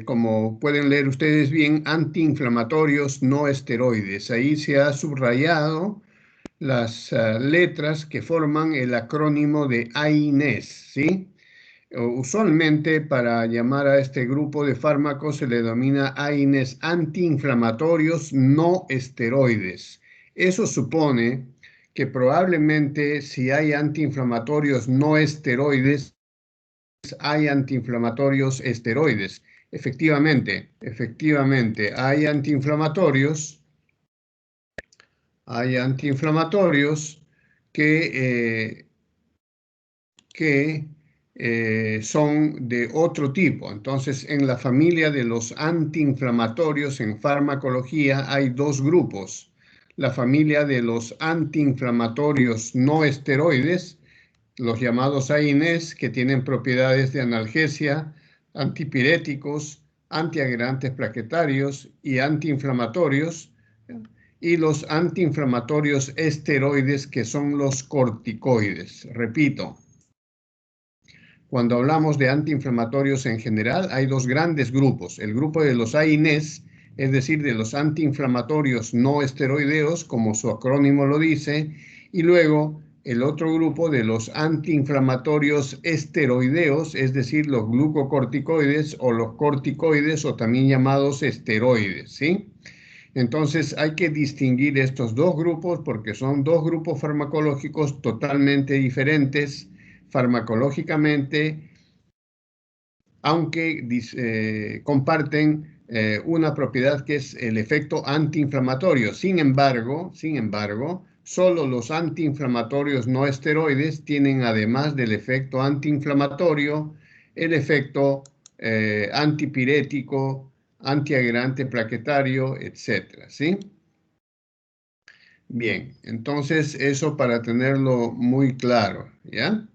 como pueden leer ustedes bien, antiinflamatorios no esteroides. Ahí se ha subrayado las letras que forman el acrónimo de AINES, ¿sí? Usualmente para llamar a este grupo de fármacos se le denomina AINES, antiinflamatorios no esteroides. Eso supone que probablemente si hay antiinflamatorios no esteroides, hay antiinflamatorios esteroides. Efectivamente, hay antiinflamatorios que, son de otro tipo. Entonces, en la familia de los antiinflamatorios en farmacología hay dos grupos. La familia de los antiinflamatorios no esteroides, los llamados AINES, que tienen propiedades de analgesia, antipiréticos, antiagregantes plaquetarios y antiinflamatorios, y los antiinflamatorios esteroides, que son los corticoides. Repito, cuando hablamos de antiinflamatorios en general, hay dos grandes grupos. El grupo de los AINES, es decir, de los antiinflamatorios no esteroideos, como su acrónimo lo dice, y luego el otro grupo de los antiinflamatorios esteroideos, es decir, los glucocorticoides o los corticoides, o también llamados esteroides, ¿sí? Entonces hay que distinguir estos dos grupos porque son dos grupos farmacológicos totalmente diferentes farmacológicamente, aunque comparten una propiedad que es el efecto antiinflamatorio. Sin embargo, solo los antiinflamatorios no esteroides tienen, además del efecto antiinflamatorio, el efecto antipirético, antiagregante plaquetario, etcétera, ¿sí? Bien, entonces eso para tenerlo muy claro, ¿ya?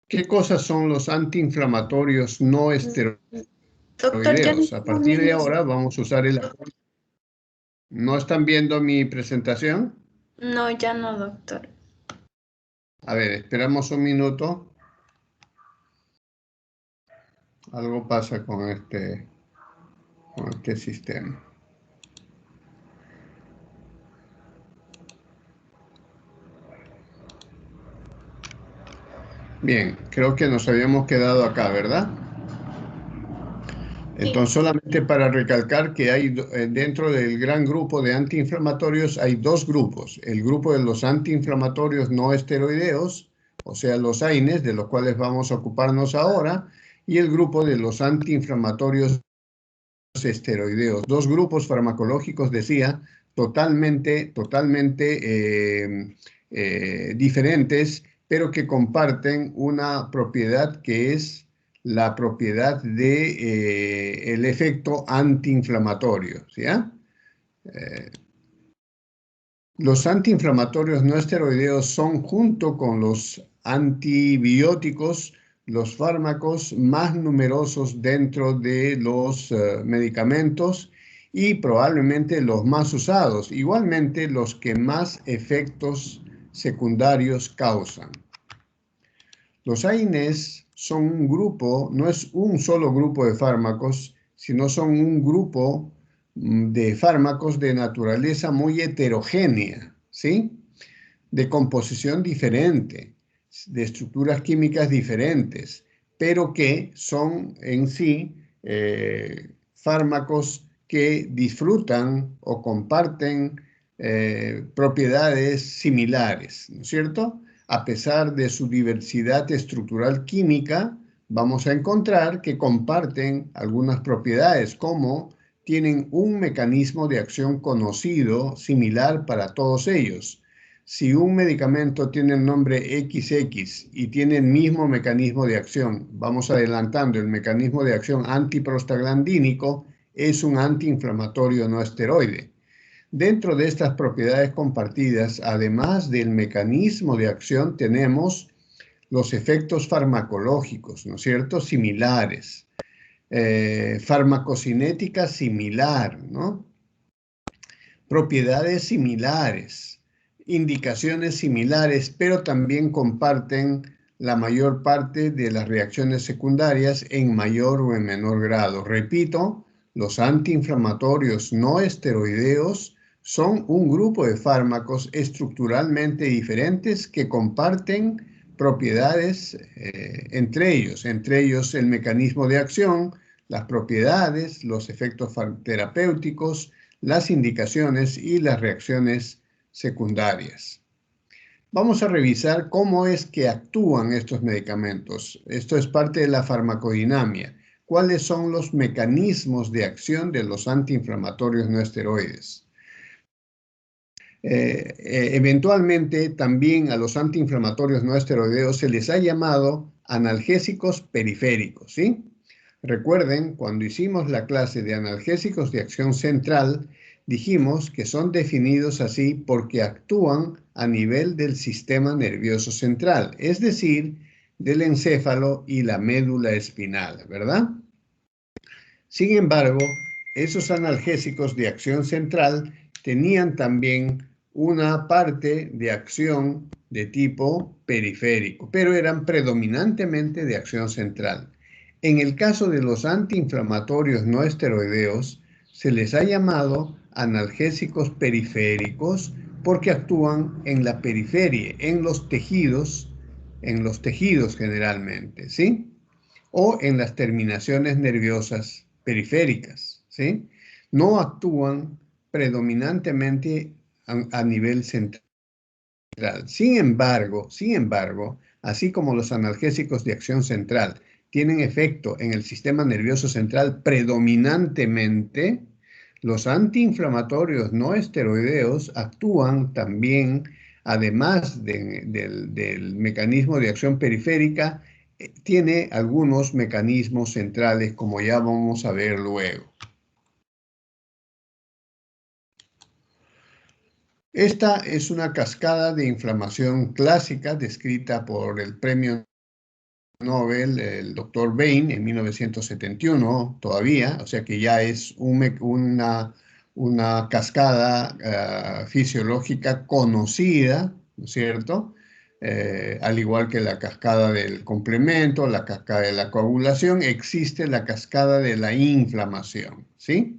¿Qué cosas son los antiinflamatorios no Doctor, ya esteroideos? A partir de ahora vamos a usar el... ¿No están viendo mi presentación? no, ya no, doctor. A ver, esperamos un minuto. Algo pasa con este sistema. Bien, creo que nos habíamos quedado acá, ¿verdad? Sí. Entonces, solamente para recalcar que hay dentro del gran grupo de antiinflamatorios hay dos grupos. El grupo de los antiinflamatorios no esteroideos, o sea, los AINES, de los cuales vamos a ocuparnos ahora, y el grupo de los antiinflamatorios esteroideos. Dos grupos farmacológicos, decía, totalmente diferentes, pero que comparten una propiedad que es la propiedad de el efecto antiinflamatorio, ¿sí? Los antiinflamatorios no esteroideos son, junto con los antibióticos, los fármacos más numerosos dentro de los medicamentos y probablemente los más usados, igualmente los que más efectos secundarios causan. Los AINES son un grupo, no es un solo grupo de fármacos, sino son un grupo de fármacos de naturaleza muy heterogénea, ¿sí? De composición diferente, de estructuras químicas diferentes, pero que son en sí fármacos que disfrutan o comparten propiedades similares, ¿no es cierto? A pesar de su diversidad estructural química, vamos a encontrar que comparten algunas propiedades, como tienen un mecanismo de acción conocido, similar para todos ellos. Si un medicamento tiene el nombre XX y tiene el mismo mecanismo de acción, vamos adelantando, el mecanismo de acción antiprostaglandínico es un antiinflamatorio no esteroide. Dentro de estas propiedades compartidas, además del mecanismo de acción, tenemos los efectos farmacológicos, ¿no es cierto?, similares. Farmacocinética similar, ¿no? Propiedades similares, indicaciones similares, pero también comparten la mayor parte de las reacciones secundarias en mayor o en menor grado. Repito, los antiinflamatorios no esteroideos son un grupo de fármacos estructuralmente diferentes que comparten propiedades entre ellos el mecanismo de acción, las propiedades, los efectos terapéuticos, las indicaciones y las reacciones secundarias. Vamos a revisar cómo es que actúan estos medicamentos. Esto es parte de la farmacodinámica. ¿Cuáles son los mecanismos de acción de los antiinflamatorios no esteroides? Eventualmente también a los antiinflamatorios no esteroideos se les ha llamado analgésicos periféricos, ¿sí? Recuerden, cuando hicimos la clase de analgésicos de acción central, dijimos que son definidos así porque actúan a nivel del sistema nervioso central, es decir, del encéfalo y la médula espinal, ¿verdad? Sin embargo, esos analgésicos de acción central tenían también una parte de acción de tipo periférico, pero eran predominantemente de acción central. En el caso de los antiinflamatorios no esteroideos, se les ha llamado analgésicos periféricos porque actúan en la periferia, en los tejidos generalmente, ¿sí? O en las terminaciones nerviosas periféricas, ¿sí? No actúan predominantemente a nivel central. Sin embargo, así como los analgésicos de acción central tienen efecto en el sistema nervioso central predominantemente, los antiinflamatorios no esteroideos actúan también, además del mecanismo de acción periférica, tiene algunos mecanismos centrales, como ya vamos a ver luego. Esta es una cascada de inflamación clásica descrita por el premio Nobel, el Dr. Bain, en 1971 todavía, o sea que ya es una cascada fisiológica conocida, ¿no es cierto? Al igual que la cascada del complemento, la cascada de la coagulación, existe la cascada de la inflamación, ¿sí?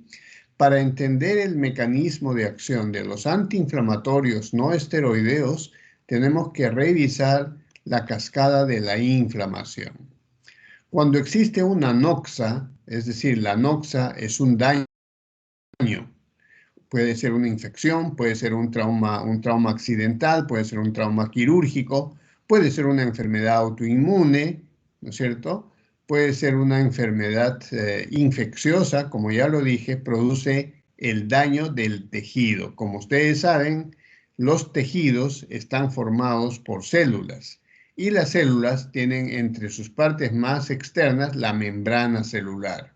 Para entender el mecanismo de acción de los antiinflamatorios no esteroideos, tenemos que revisar la cascada de la inflamación. Cuando existe una noxa, es decir, la noxa es un daño, puede ser una infección, puede ser un trauma accidental, puede ser un trauma quirúrgico, puede ser una enfermedad autoinmune, ¿no es cierto? Puede ser una enfermedad infecciosa, como ya lo dije, produce el daño del tejido. Como ustedes saben, los tejidos están formados por células y las células tienen entre sus partes más externas la membrana celular.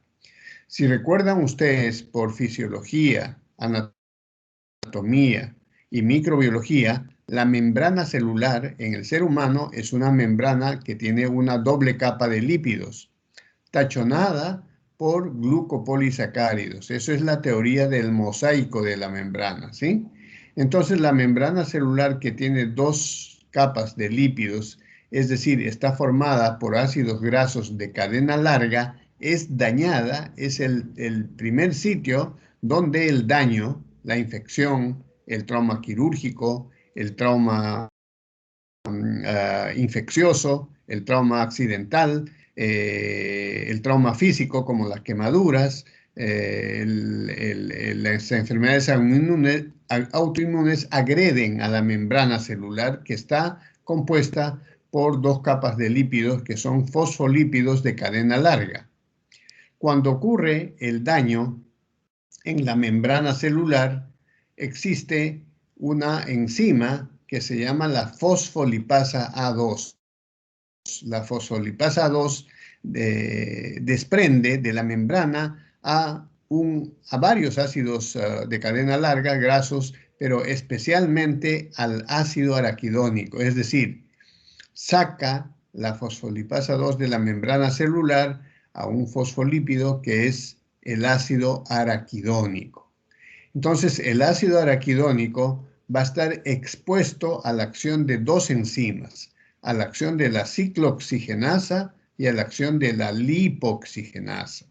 Si recuerdan ustedes por fisiología, anatomía y microbiología, la membrana celular en el ser humano es una membrana que tiene una doble capa de lípidos, tachonada por glucopolisacáridos. Eso es la teoría del mosaico de la membrana, ¿sí? Entonces, la membrana celular que tiene dos capas de lípidos, es decir, está formada por ácidos grasos de cadena larga, es dañada, es el primer sitio donde el daño, la infección, el trauma quirúrgico, el trauma infeccioso, el trauma accidental, el trauma físico como las quemaduras, las enfermedades autoinmunes agreden a la membrana celular que está compuesta por dos capas de lípidos que son fosfolípidos de cadena larga. Cuando ocurre el daño en la membrana celular, existe una enzima que se llama la fosfolipasa A2. La fosfolipasa A2 desprende de la membrana a varios ácidos de cadena larga, grasos, pero especialmente al ácido araquidónico, es decir, saca la fosfolipasa 2 de la membrana celular a un fosfolípido que es el ácido araquidónico. Entonces, el ácido araquidónico va a estar expuesto a la acción de dos enzimas, a la acción de la ciclooxigenasa y a la acción de la lipoxigenasa.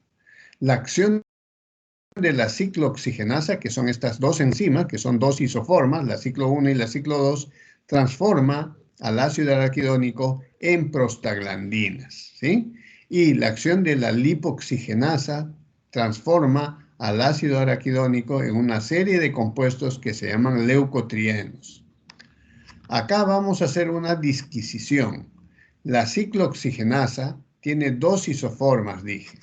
La acción de la ciclooxigenasa, que son estas dos enzimas, que son dos isoformas, la ciclo 1 y la ciclo 2, transforma al ácido araquidónico en prostaglandinas, ¿sí? Y la acción de la lipoxigenasa transforma al ácido araquidónico en una serie de compuestos que se llaman leucotrienos. Acá vamos a hacer una disquisición. La ciclooxigenasa tiene dos isoformas, dije.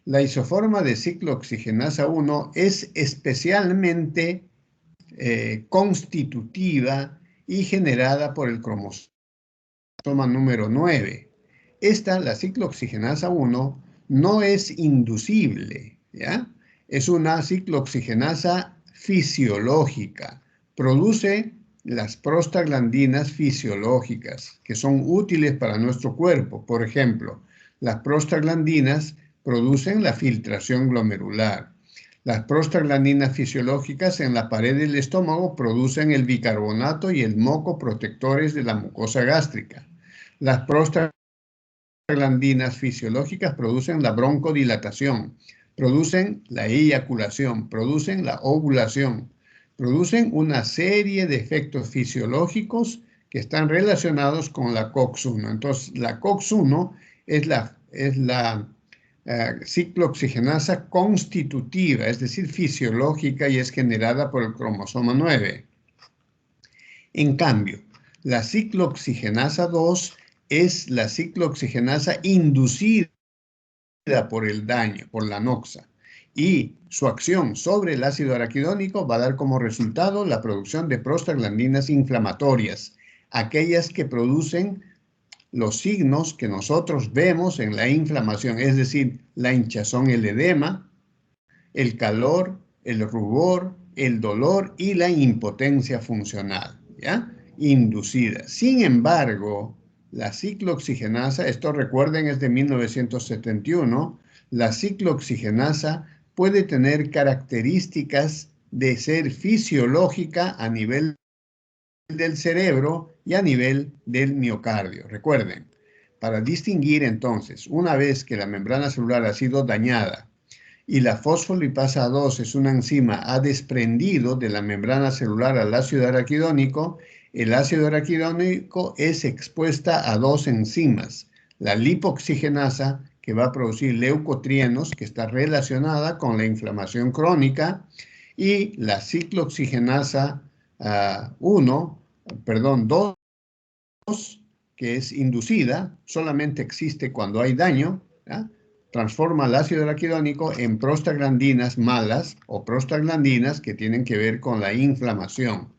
La isoforma de ciclooxigenasa 1 es especialmente constitutiva y generada por el cromosoma número 9. Esta, la ciclooxigenasa 1, no es inducible, ¿ya? Es una ciclooxigenasa fisiológica. Produce las prostaglandinas fisiológicas que son útiles para nuestro cuerpo. Por ejemplo, las prostaglandinas producen la filtración glomerular. Las prostaglandinas fisiológicas en la pared del estómago producen el bicarbonato y el moco protectores de la mucosa gástrica. Las prostaglandinas fisiológicas producen la broncodilatación, producen la eyaculación, producen la ovulación, producen una serie de efectos fisiológicos que están relacionados con la COX-1. Entonces, la COX-1 es la ciclooxigenasa constitutiva, es decir, fisiológica, y es generada por el cromosoma 9. En cambio, la ciclooxigenasa 2 es la ciclooxigenasa inducida por el daño, por la noxa, y su acción sobre el ácido araquidónico va a dar como resultado la producción de prostaglandinas inflamatorias, aquellas que producen los signos que nosotros vemos en la inflamación, es decir, la hinchazón, el edema, el calor, el rubor, el dolor y la impotencia funcional, ¿ya? Inducida. Sin embargo, la ciclooxigenasa, esto recuerden es de 1971, la ciclooxigenasa puede tener características de ser fisiológica a nivel del cerebro y a nivel del miocardio. Recuerden, para distinguir entonces, una vez que la membrana celular ha sido dañada y la fosfolipasa 2 es una enzima, ha desprendido de la membrana celular al ácido araquidónico, el ácido araquidónico es expuesta a dos enzimas, la lipoxigenasa, que va a producir leucotrienos, que está relacionada con la inflamación crónica, y la ciclooxigenasa 2, que es inducida, solamente existe cuando hay daño, ¿ya? Transforma el ácido araquidónico en prostaglandinas malas o prostaglandinas que tienen que ver con la inflamación.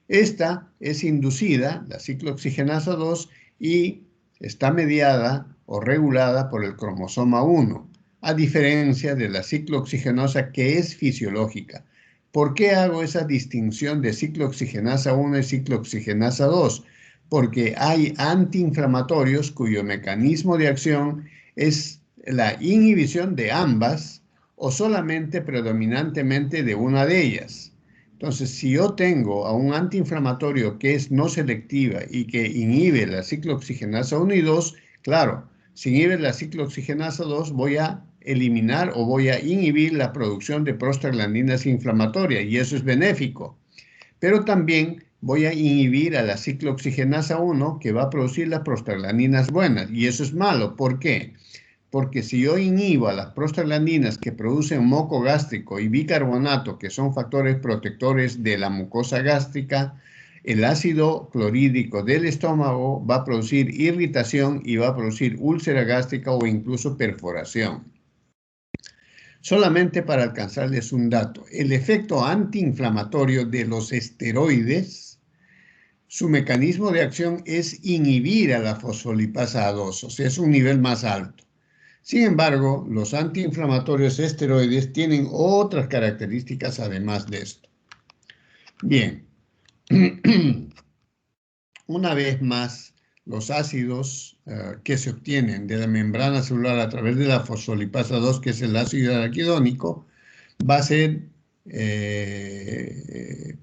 Esta es inducida, la ciclooxigenasa 2, y está mediada o regulada por el cromosoma 1, a diferencia de la ciclooxigenasa que es fisiológica. ¿Por qué hago esa distinción de ciclooxigenasa 1 y ciclooxigenasa 2? Porque hay antiinflamatorios cuyo mecanismo de acción es la inhibición de ambas o solamente predominantemente de una de ellas. Entonces, si yo tengo a un antiinflamatorio que es no selectiva y que inhibe la ciclooxigenasa 1 y 2, claro, si inhibe la ciclooxigenasa 2 voy a eliminar o voy a inhibir la producción de prostaglandinas inflamatorias y eso es benéfico. Pero también voy a inhibir a la ciclooxigenasa 1 que va a producir las prostaglandinas buenas y eso es malo. ¿Por qué? Porque si yo inhibo a las prostaglandinas que producen moco gástrico y bicarbonato, que son factores protectores de la mucosa gástrica, el ácido clorhídrico del estómago va a producir irritación y va a producir úlcera gástrica o incluso perforación. Solamente para alcanzarles un dato, el efecto antiinflamatorio de los esteroides, su mecanismo de acción es inhibir a la fosfolipasa 2, o sea, es un nivel más alto. Sin embargo, los antiinflamatorios esteroides tienen otras características además de esto. Bien, una vez más, los ácidos que se obtienen de la membrana celular a través de la fosfolipasa 2, que es el ácido araquidónico, va a ser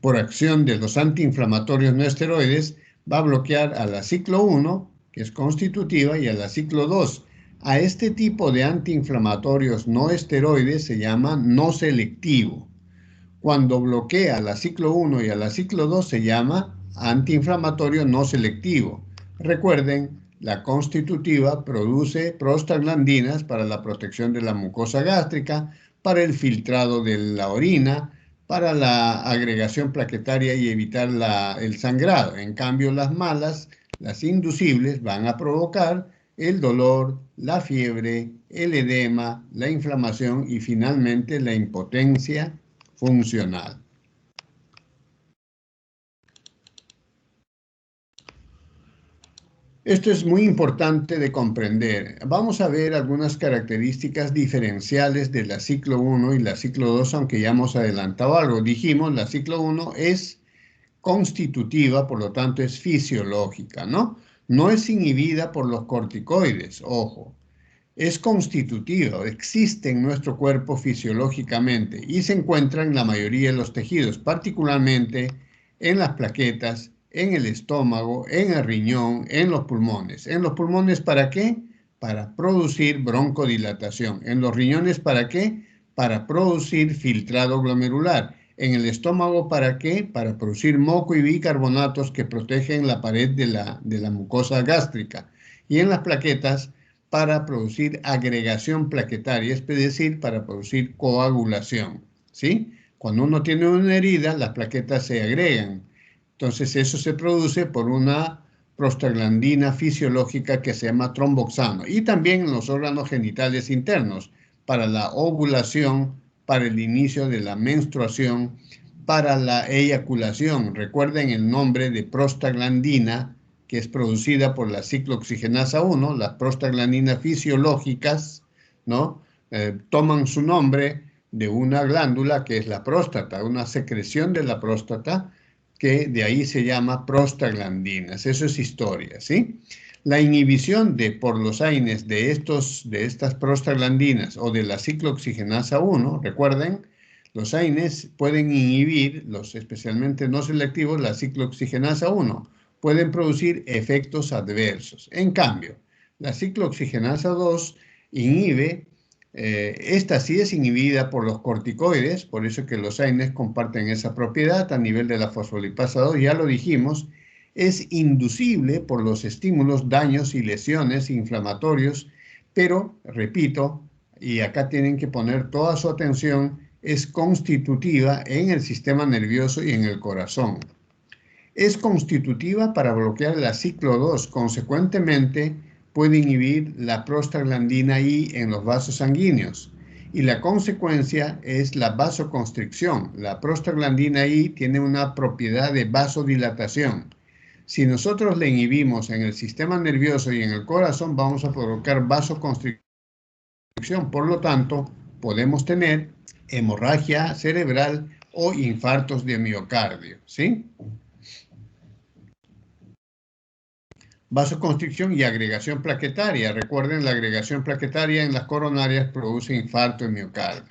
por acción de los antiinflamatorios no esteroides, va a bloquear a la ciclo 1 que es constitutiva, y a la ciclo 2. A este tipo de antiinflamatorios no esteroides se llama no selectivo. Cuando bloquea a la ciclo 1 y a la ciclo 2 se llama antiinflamatorio no selectivo. Recuerden, la constitutiva produce prostaglandinas para la protección de la mucosa gástrica, para el filtrado de la orina, para la agregación plaquetaria y evitar el sangrado. En cambio, las malas, las inducibles, van a provocar el dolor, la fiebre, el edema, la inflamación y finalmente la impotencia funcional. Esto es muy importante de comprender. Vamos a ver algunas características diferenciales de la ciclo 1 y la ciclo 2, aunque ya hemos adelantado algo. Dijimos, la ciclo 1 es constitutiva, por lo tanto es fisiológica, ¿no? No es inhibida por los corticoides, ojo. Es constitutiva, existe en nuestro cuerpo fisiológicamente y se encuentra en la mayoría de los tejidos, particularmente en las plaquetas, en el estómago, en el riñón, en los pulmones. ¿En los pulmones para qué? Para producir broncodilatación. ¿En los riñones para qué? Para producir filtrado glomerular. ¿En el estómago para qué? Para producir moco y bicarbonatos que protegen la pared de la mucosa gástrica. Y en las plaquetas para producir agregación plaquetaria, es decir, para producir coagulación, ¿sí? Cuando uno tiene una herida, las plaquetas se agregan. Entonces, eso se produce por una prostaglandina fisiológica que se llama tromboxano. Y también en los órganos genitales internos, para la ovulación, para el inicio de la menstruación, para la eyaculación. Recuerden el nombre de prostaglandina, que es producida por la ciclooxigenasa 1, las prostaglandinas fisiológicas, ¿no? Toman su nombre de una glándula que es la próstata, una secreción de la próstata, que de ahí se llama prostaglandinas. Eso es historia, ¿sí? La inhibición por los AINES de estas prostaglandinas o de la ciclooxigenasa 1, recuerden, los AINES pueden inhibir, especialmente no selectivos, la ciclooxigenasa 1, pueden producir efectos adversos. En cambio, la ciclooxigenasa 2 inhibe, esta sí es inhibida por los corticoides, por eso que los AINES comparten esa propiedad a nivel de la fosfolipasa 2, ya lo dijimos, es inducible por los estímulos, daños y lesiones inflamatorios, pero, repito, y acá tienen que poner toda su atención, es constitutiva en el sistema nervioso y en el corazón. Es constitutiva para bloquear la ciclo 2, consecuentemente puede inhibir la prostaglandina I en los vasos sanguíneos. Y la consecuencia es la vasoconstricción. La prostaglandina I tiene una propiedad de vasodilatación. Si nosotros le inhibimos en el sistema nervioso y en el corazón, vamos a provocar vasoconstricción. Por lo tanto, podemos tener hemorragia cerebral o infartos de miocardio, ¿sí? Vasoconstricción y agregación plaquetaria. Recuerden, la agregación plaquetaria en las coronarias produce infarto de miocardio.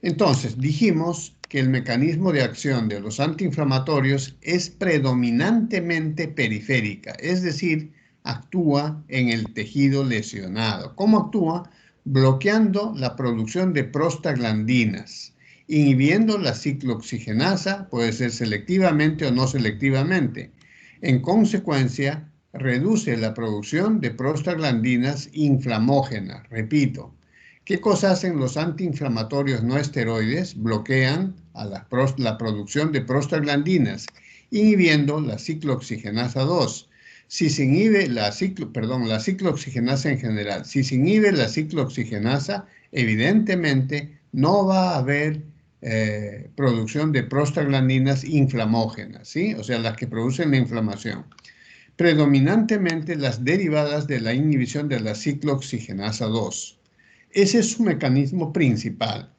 Entonces, dijimos que el mecanismo de acción de los antiinflamatorios es predominantemente periférica, es decir, actúa en el tejido lesionado. ¿Cómo actúa? Bloqueando la producción de prostaglandinas, inhibiendo la ciclooxigenasa, puede ser selectivamente o no selectivamente. En consecuencia, reduce la producción de prostaglandinas inflamógenas. Repito, ¿qué cosa hacen los antiinflamatorios no esteroides? Bloquean a la producción de prostaglandinas, inhibiendo la ciclooxigenasa 2. Si se inhibe la ciclooxigenasa en general, si se inhibe la ciclooxigenasa, evidentemente no va a haber producción de prostaglandinas inflamógenas, ¿sí? O sea, las que producen la inflamación. Predominantemente las derivadas de la inhibición de la ciclooxigenasa 2. Ese es su mecanismo principal.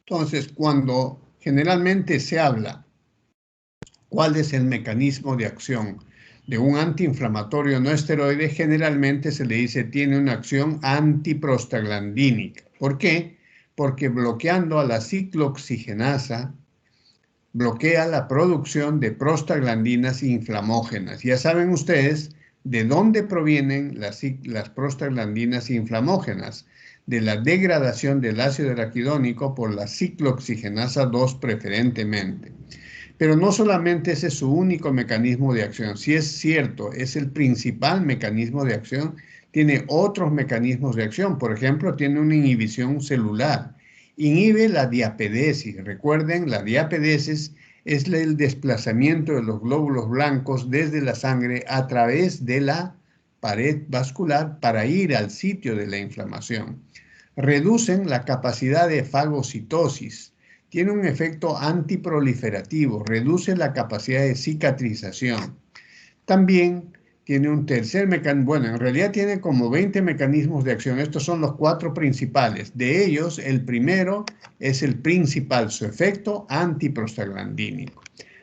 Entonces, cuando generalmente se habla cuál es el mecanismo de acción de un antiinflamatorio no esteroide, generalmente se le dice tiene una acción antiprostaglandínica. ¿Por qué? Porque bloqueando a la ciclooxigenasa bloquea la producción de prostaglandinas inflamógenas. Ya saben ustedes de dónde provienen las prostaglandinas inflamógenas, de la degradación del ácido araquidónico por la ciclooxigenasa 2 preferentemente. Pero no solamente ese es su único mecanismo de acción. Si es cierto, es el principal mecanismo de acción, tiene otros mecanismos de acción. Por ejemplo, tiene una inhibición celular. Inhibe la diapedesis. Recuerden, la diapedesis es el desplazamiento de los glóbulos blancos desde la sangre a través de la pared vascular para ir al sitio de la inflamación. Reducen la capacidad de fagocitosis. Tiene un efecto antiproliferativo, reduce la capacidad de cicatrización. También tiene un tercer mecanismo, bueno, en realidad tiene como 20 mecanismos de acción. Estos son los 4 principales. De ellos, el primero es el principal, su efecto antiprostaglandínico.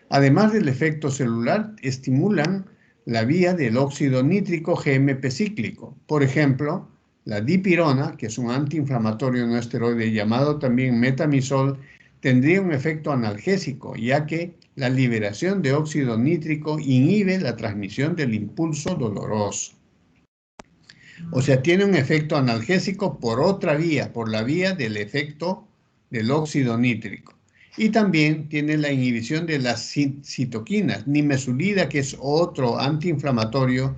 Además del efecto celular, estimulan la vía del óxido nítrico GMP cíclico. Por ejemplo, la dipirona, que es un antiinflamatorio no esteroide llamado también metamizol, tendría un efecto analgésico, ya que la liberación de óxido nítrico inhibe la transmisión del impulso doloroso. O sea, tiene un efecto analgésico por otra vía, por la vía del efecto del óxido nítrico. Y también tiene la inhibición de las citoquinas. Nimesulida, que es otro antiinflamatorio,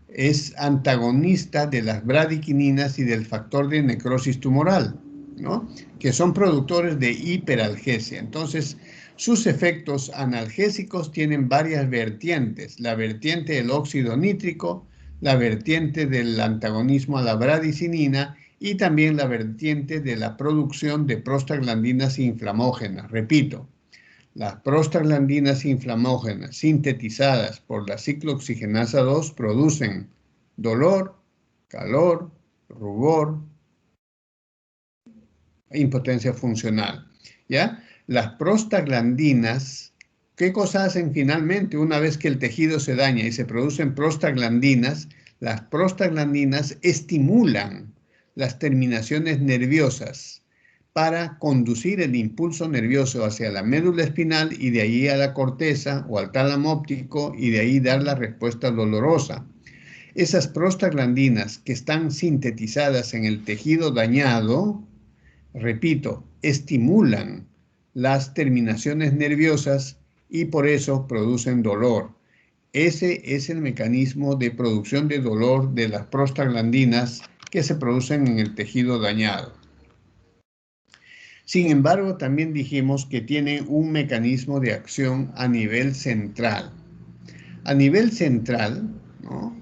es antagonista de las bradiquininas y del factor de necrosis tumoral, ¿no? Que son productores de hiperalgesia. Entonces, sus efectos analgésicos tienen varias vertientes. La vertiente del óxido nítrico, la vertiente del antagonismo a la bradicinina y también la vertiente de la producción de prostaglandinas inflamógenas. Repito, las prostaglandinas inflamógenas sintetizadas por la ciclooxigenasa 2 producen dolor, calor, rubor e impotencia funcional. ¿Ya? Las prostaglandinas, ¿qué cosa hacen finalmente una vez que el tejido se daña y se producen prostaglandinas? Las prostaglandinas estimulan las terminaciones nerviosas para conducir el impulso nervioso hacia la médula espinal y de ahí a la corteza o al tálamo óptico y de ahí dar la respuesta dolorosa. Esas prostaglandinas que están sintetizadas en el tejido dañado, repito, estimulan las terminaciones nerviosas y por eso producen dolor. Ese es el mecanismo de producción de dolor de las prostaglandinas que se producen en el tejido dañado. Sin embargo, también dijimos que tiene un mecanismo de acción a nivel central. A nivel central, ¿no?,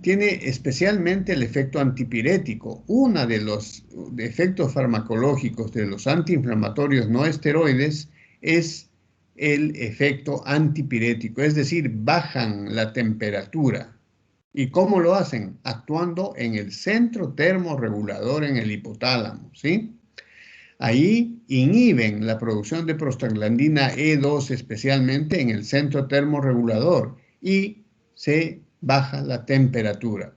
tiene especialmente el efecto antipirético. Uno de los efectos farmacológicos de los antiinflamatorios no esteroides es el efecto antipirético, es decir, bajan la temperatura. ¿Y cómo lo hacen? Actuando en el centro termorregulador en el hipotálamo, ¿sí? Ahí inhiben la producción de prostaglandina E2 especialmente en el centro termorregulador y se baja la temperatura.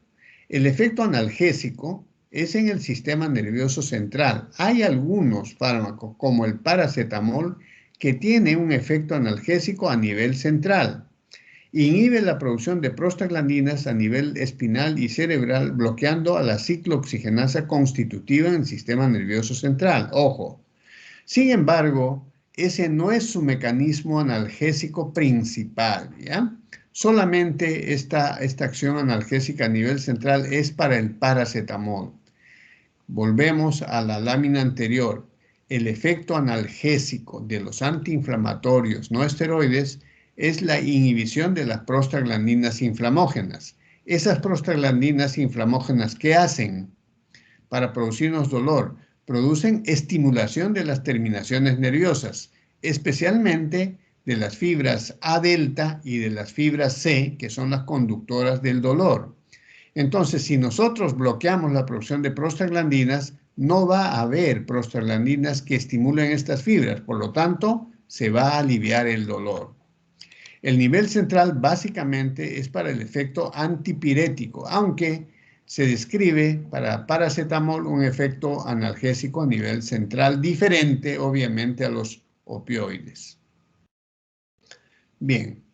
El efecto analgésico es en el sistema nervioso central. Hay algunos fármacos como el paracetamol que tiene un efecto analgésico a nivel central. Inhibe la producción de prostaglandinas a nivel espinal y cerebral, bloqueando a la ciclooxigenasa constitutiva en el sistema nervioso central. Ojo. Sin embargo, ese no es su mecanismo analgésico principal, ¿ya? Solamente esta acción analgésica a nivel central es para el paracetamol. Volvemos a la lámina anterior. El efecto analgésico de los antiinflamatorios no esteroides es la inhibición de las prostaglandinas inflamógenas. Esas prostaglandinas inflamógenas, ¿qué hacen para producirnos dolor? Producen estimulación de las terminaciones nerviosas, especialmente de las fibras A delta y de las fibras C, que son las conductoras del dolor. Entonces, si nosotros bloqueamos la producción de prostaglandinas, no va a haber prostaglandinas que estimulen estas fibras, por lo tanto, se va a aliviar el dolor. El nivel central básicamente es para el efecto antipirético, aunque se describe para paracetamol un efecto analgésico a nivel central diferente, obviamente, a los opioides. Bien,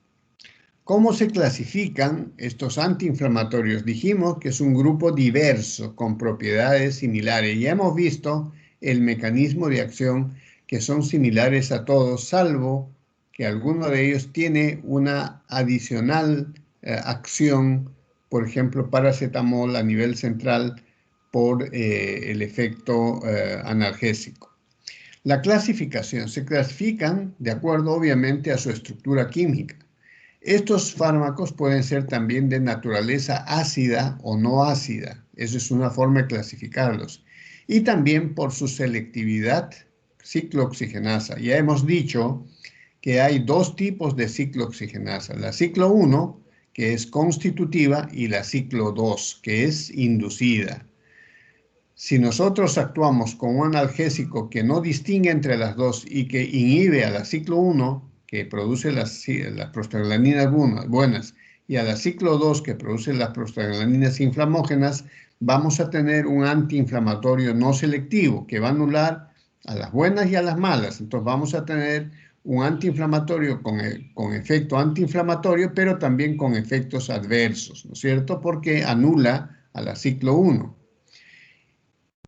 ¿cómo se clasifican estos antiinflamatorios? Dijimos que es un grupo diverso con propiedades similares. Ya hemos visto el mecanismo de acción que son similares a todos, salvo que alguno de ellos tiene una adicional acción, por ejemplo, paracetamol a nivel central por el efecto analgésico. La clasificación se clasifican de acuerdo obviamente a su estructura química. Estos fármacos pueden ser también de naturaleza ácida o no ácida. Esa es una forma de clasificarlos. Y también por su selectividad ciclooxigenasa. Ya hemos dicho que hay dos tipos de ciclooxigenasa. La ciclo 1, que es constitutiva, y la ciclo 2, que es inducida. Si nosotros actuamos con un analgésico que no distingue entre las dos y que inhibe a la ciclo 1, que produce las prostaglandinas buenas, y a la ciclo 2, que produce las prostaglandinas inflamógenas, vamos a tener un antiinflamatorio no selectivo que va a anular a las buenas y a las malas. Entonces vamos a tener un antiinflamatorio con efecto antiinflamatorio, pero también con efectos adversos, ¿no es cierto? Porque anula a la ciclo 1.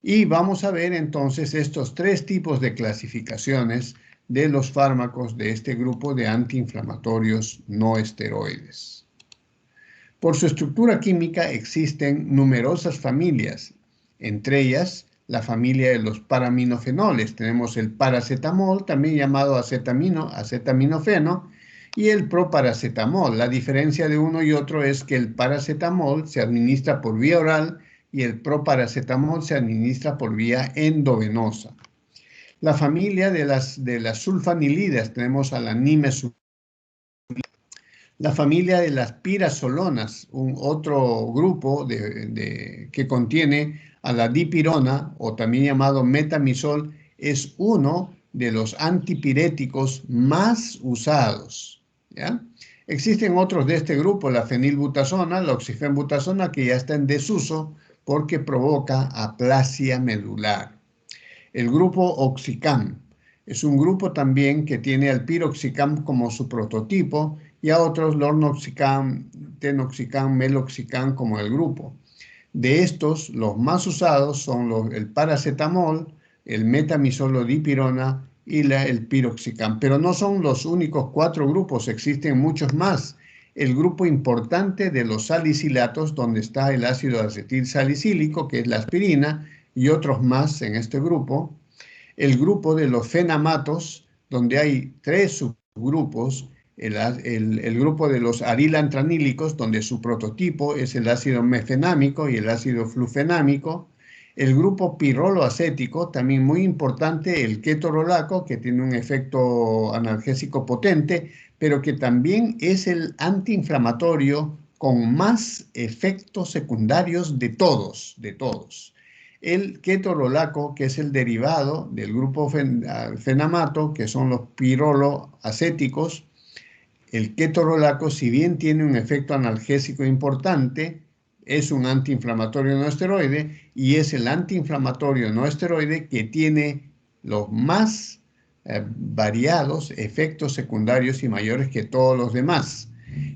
Y vamos a ver entonces estos tres tipos de clasificaciones de los fármacos de este grupo de antiinflamatorios no esteroides. Por su estructura química existen numerosas familias, entre ellas la familia de los paraminofenoles. Tenemos el paracetamol, también llamado acetaminofeno, y el proparacetamol. La diferencia de uno y otro es que el paracetamol se administra por vía oral y el proparacetamol se administra por vía endovenosa. La familia de las sulfanilidas, tenemos a la nimesulfida. La familia de las pirazolonas, otro grupo que contiene a la dipirona, o también llamado metamisol, es uno de los antipiréticos más usados, ¿ya? Existen otros de este grupo, la fenilbutazona, la oxifenbutazona, que ya está en desuso porque provoca aplasia medular. El grupo Oxicam es un grupo también que tiene al piroxicam como su prototipo y a otros lornoxicam, tenoxicam, meloxicam como el grupo. De estos, los más usados son el paracetamol, el metamisolodipirona y el piroxicam. Pero no son los únicos 4 grupos, existen muchos más. El grupo importante de los salicilatos, donde está el ácido acetil salicílico, que es la aspirina, y otros más en este grupo. El grupo de los fenamatos, donde hay 3 subgrupos. El grupo de los arilantranílicos, donde su prototipo es el ácido mefenámico y el ácido flufenámico. El grupo pirroloacético, también muy importante, el ketorolaco, que tiene un efecto analgésico potente, pero que también es el antiinflamatorio con más efectos secundarios de todos. El ketorolaco, que es el derivado del grupo fenamato, que son los pirroloacéticos. El ketorolaco, si bien tiene un efecto analgésico importante, es un antiinflamatorio no esteroide y es el antiinflamatorio no esteroide que tiene los más variados efectos secundarios y mayores que todos los demás.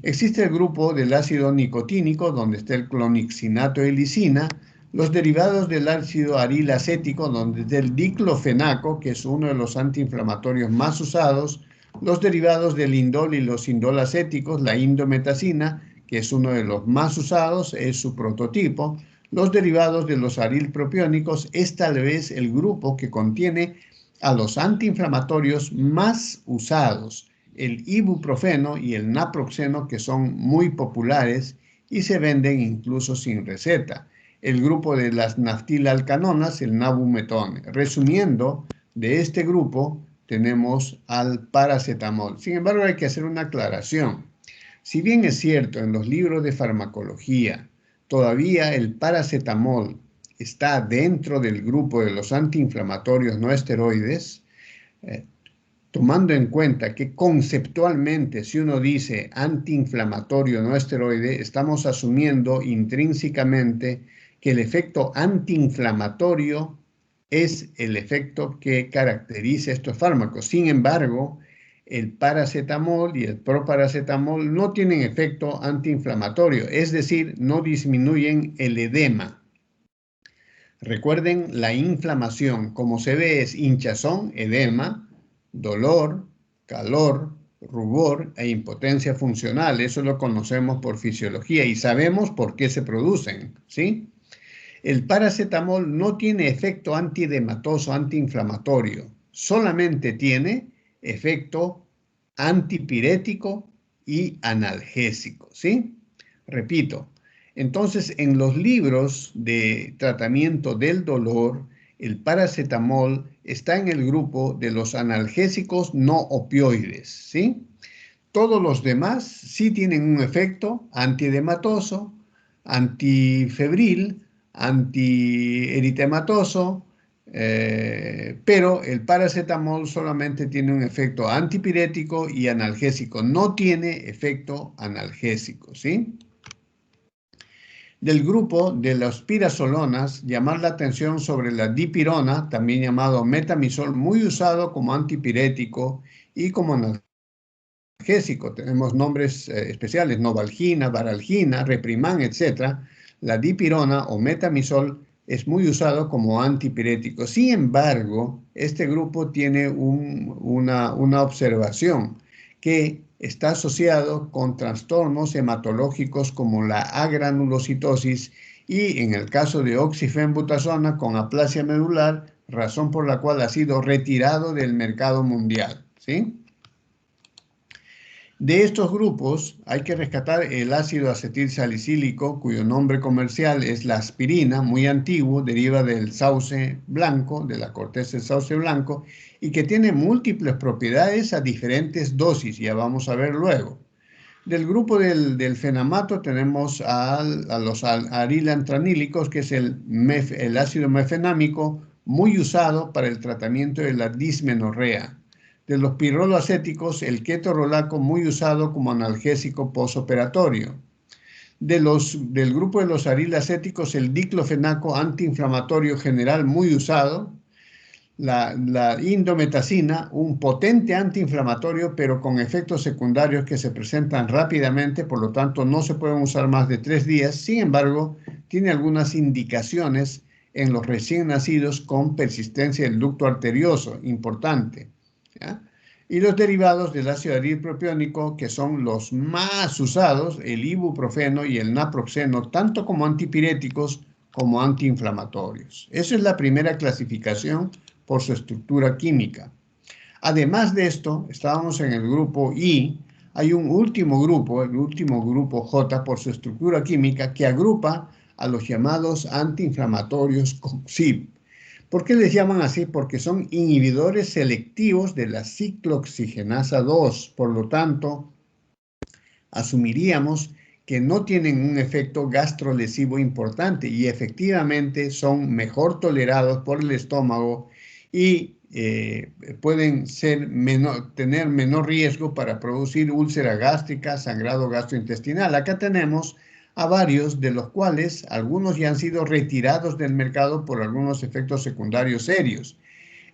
Existe el grupo del ácido nicotínico, donde está el clonixinato y lisina, los derivados del ácido arilacético, donde está el diclofenaco, que es uno de los antiinflamatorios más usados, los derivados del indol y los indolacéticos, la indometacina, que es uno de los más usados, es su prototipo. Los derivados de los arilpropiónicos es tal vez el grupo que contiene a los antiinflamatorios más usados, el ibuprofeno y el naproxeno, que son muy populares y se venden incluso sin receta. El grupo de las naftilalcanonas, el nabumetón. Resumiendo, de este grupo tenemos al paracetamol. Sin embargo, hay que hacer una aclaración. Si bien es cierto, en los libros de farmacología, todavía el paracetamol está dentro del grupo de los antiinflamatorios no esteroides, tomando en cuenta que conceptualmente, si uno dice antiinflamatorio no esteroide, estamos asumiendo intrínsecamente que el efecto antiinflamatorio es el efecto que caracteriza estos fármacos. Sin embargo, el paracetamol y el proparacetamol no tienen efecto antiinflamatorio, es decir, no disminuyen el edema. Recuerden, la inflamación, como se ve, es hinchazón, edema, dolor, calor, rubor e impotencia funcional. Eso lo conocemos por fisiología y sabemos por qué se producen, ¿sí? El paracetamol no tiene efecto antiedematoso, antiinflamatorio, solamente tiene efecto antipirético y analgésico, ¿sí? Repito, entonces en los libros de tratamiento del dolor, el paracetamol está en el grupo de los analgésicos no opioides, ¿sí? Todos los demás sí tienen un efecto antiedematoso, antifebril, antieritematoso, pero el paracetamol solamente tiene un efecto antipirético y analgésico, no tiene efecto analgésico, ¿sí? Del grupo de las pirazolonas, llamar la atención sobre la dipirona, también llamado metamisol, muy usado como antipirético y como analgésico. Tenemos nombres especiales, novalgina, varalgina, reprimán, etc. La dipirona o metamisol es muy usado como antipirético. Sin embargo, este grupo tiene una observación que está asociado con trastornos hematológicos como la agranulocitosis y en el caso de oxifenbutazona con aplasia medular, razón por la cual ha sido retirado del mercado mundial, ¿sí? De estos grupos hay que rescatar el ácido acetil salicílico, cuyo nombre comercial es la aspirina, muy antiguo, deriva del sauce blanco, de la corteza del sauce blanco, y que tiene múltiples propiedades a diferentes dosis, ya vamos a ver luego. Del grupo del fenamato tenemos a los arilantranílicos, que es el ácido mefenámico, muy usado para el tratamiento de la dismenorrea. De los pirroloacéticos, el ketorolaco, muy usado como analgésico posoperatorio. Del grupo de los arilacéticos, el diclofenaco, antiinflamatorio general, muy usado. La indometacina, un potente antiinflamatorio, pero con efectos secundarios que se presentan rápidamente, por lo tanto no se pueden usar más de 3 días. Sin embargo, tiene algunas indicaciones en los recién nacidos con persistencia del ducto arterioso, importante, ¿ya? Y los derivados del ácido arilpropiónico, que son los más usados, el ibuprofeno y el naproxeno, tanto como antipiréticos como antiinflamatorios. Esa es la primera clasificación por su estructura química. Además de esto, estábamos en el grupo I, hay un último grupo, el último grupo J por su estructura química, que agrupa a los llamados antiinflamatorios COXIB. ¿Por qué les llaman así? Porque son inhibidores selectivos de la ciclooxigenasa 2, por lo tanto, asumiríamos que no tienen un efecto gastrolesivo importante y efectivamente son mejor tolerados por el estómago y pueden tener menor riesgo para producir úlcera gástrica, sangrado gastrointestinal. Acá tenemos a varios de los cuales algunos ya han sido retirados del mercado por algunos efectos secundarios serios.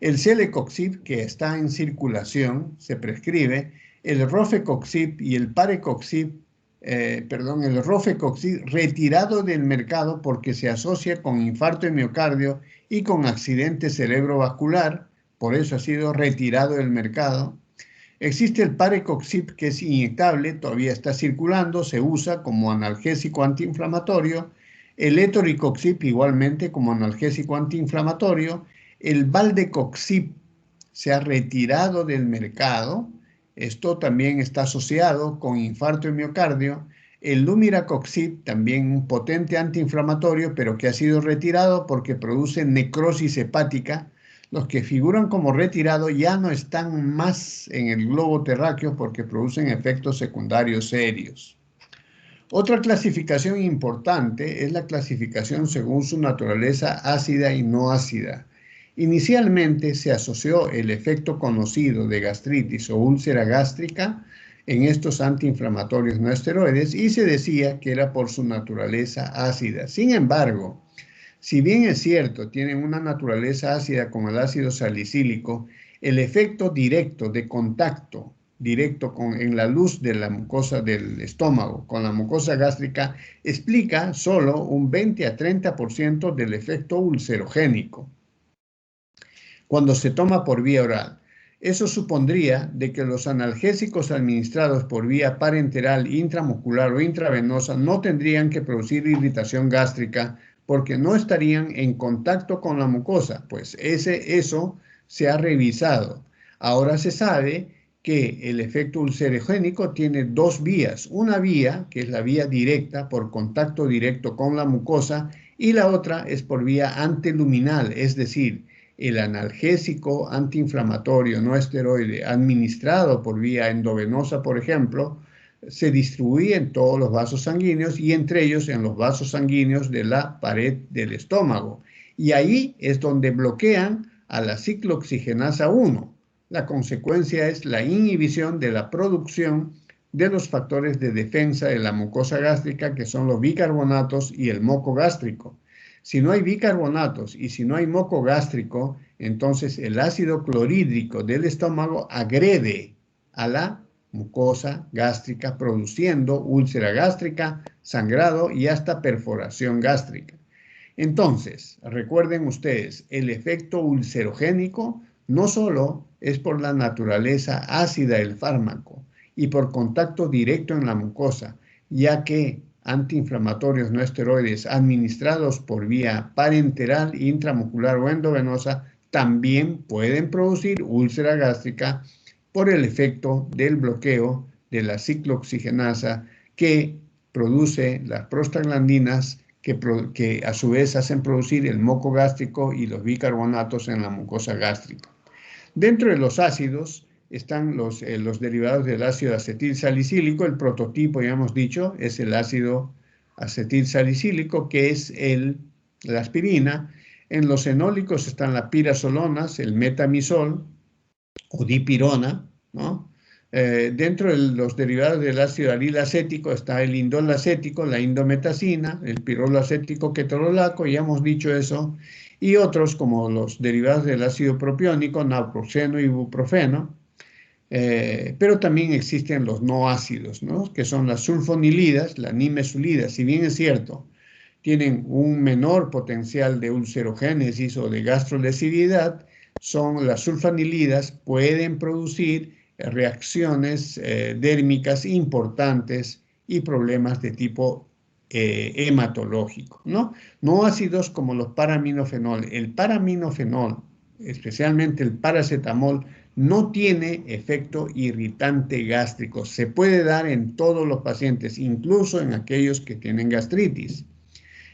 El celecoxib, que está en circulación, se prescribe, el rofecoxib y el parecoxib, el rofecoxib retirado del mercado porque se asocia con infarto de miocardio y con accidente cerebrovascular, por eso ha sido retirado del mercado. Existe el parecoxib, que es inyectable, todavía está circulando, se usa como analgésico antiinflamatorio. El etoricoxib igualmente como analgésico antiinflamatorio. El valdecoxib se ha retirado del mercado. Esto también está asociado con infarto de miocardio. El lumiracoxib, también un potente antiinflamatorio, pero que ha sido retirado porque produce necrosis hepática. Los que figuran como retirado ya no están más en el globo terráqueo porque producen efectos secundarios serios. Otra clasificación importante es la clasificación según su naturaleza ácida y no ácida. Inicialmente se asoció el efecto conocido de gastritis o úlcera gástrica en estos antiinflamatorios no esteroides y se decía que era por su naturaleza ácida. Sin embargo, si bien es cierto, tienen una naturaleza ácida como el ácido salicílico, el efecto directo de contacto directo en la luz de la mucosa del estómago con la mucosa gástrica explica solo un 20 a 30% del efecto ulcerogénico cuando se toma por vía oral. Eso supondría de que los analgésicos administrados por vía parenteral, intramuscular o intravenosa no tendrían que producir irritación gástrica porque no estarían en contacto con la mucosa, pues eso se ha revisado. Ahora se sabe que el efecto ulcerogénico tiene dos vías. Una vía, que es la vía directa, por contacto directo con la mucosa, y la otra es por vía anteluminal, es decir, el analgésico antiinflamatorio no esteroide administrado por vía endovenosa, por ejemplo, se distribuye en todos los vasos sanguíneos y entre ellos en los vasos sanguíneos de la pared del estómago. Y ahí es donde bloquean a la ciclooxigenasa 1. La consecuencia es la inhibición de la producción de los factores de defensa de la mucosa gástrica, que son los bicarbonatos y el moco gástrico. Si no hay bicarbonatos y si no hay moco gástrico, entonces el ácido clorhídrico del estómago agrede a la mucosa gástrica, produciendo úlcera gástrica, sangrado y hasta perforación gástrica. Entonces, recuerden ustedes, el efecto ulcerogénico no solo es por la naturaleza ácida del fármaco y por contacto directo en la mucosa, ya que antiinflamatorios no esteroides administrados por vía parenteral, intramuscular o endovenosa también pueden producir úlcera gástrica por el efecto del bloqueo de la ciclooxigenasa que produce las prostaglandinas que a su vez hacen producir el moco gástrico y los bicarbonatos en la mucosa gástrica. Dentro de los ácidos están los derivados del ácido acetilsalicílico. El prototipo, ya hemos dicho, es el ácido acetilsalicílico, que es la aspirina. En los fenólicos están las pirazolonas, el metamisol o dipirona, ¿no? Dentro de los derivados del ácido aril acético está el indol acético, la indometacina, el pirolo acético ketorolaco, ya hemos dicho eso, y otros como los derivados del ácido propiónico, naproxeno y ibuprofeno. Pero también existen los no ácidos, ¿no? Que son las sulfonilidas, la nimesulida. Si bien es cierto, tienen un menor potencial de ulcerogénesis o de gastrolesividad, las sulfonilidas pueden producir reacciones dérmicas importantes y problemas de tipo hematológico, ¿no? No ácidos como los paraminofenol. El paraminofenol, especialmente el paracetamol, no tiene efecto irritante gástrico. Se puede dar en todos los pacientes, incluso en aquellos que tienen gastritis.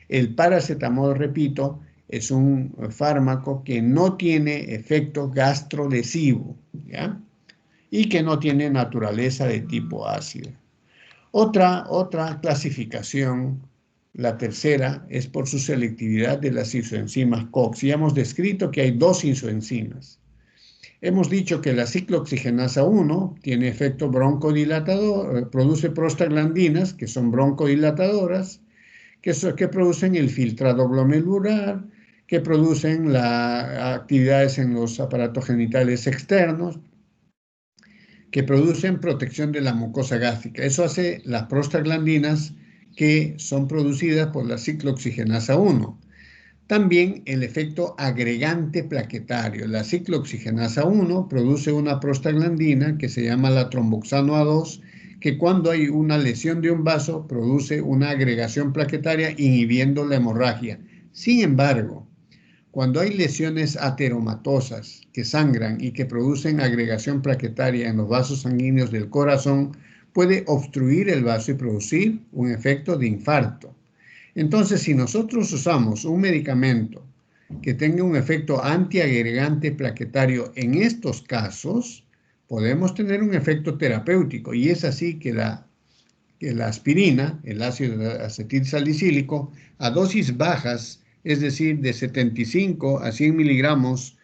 El paracetamol, repito, es un fármaco que no tiene efecto gastrodesivo, ¿ya? Y que no tiene naturaleza de tipo ácido. Otra clasificación, la tercera, es por su selectividad de las isoenzimas COX. Ya hemos descrito que hay dos isoenzimas. Hemos dicho que la ciclooxigenasa 1 tiene efecto broncodilatador, produce prostaglandinas, que son broncodilatadoras, que producen el filtrado glomerular, que producen actividades en los aparatos genitales externos, que producen protección de la mucosa gástrica. Eso hace las prostaglandinas que son producidas por la ciclooxigenasa 1. También el efecto agregante plaquetario. La ciclooxigenasa 1 produce una prostaglandina que se llama la tromboxano A2, que cuando hay una lesión de un vaso produce una agregación plaquetaria inhibiendo la hemorragia. Sin embargo, cuando hay lesiones ateromatosas que sangran y que producen agregación plaquetaria en los vasos sanguíneos del corazón, puede obstruir el vaso y producir un efecto de infarto. Entonces, si nosotros usamos un medicamento que tenga un efecto antiagregante plaquetario en estos casos, podemos tener un efecto terapéutico, y es así que la aspirina, el ácido acetilsalicílico, a dosis bajas, es decir, de 75 a 100 miligramos,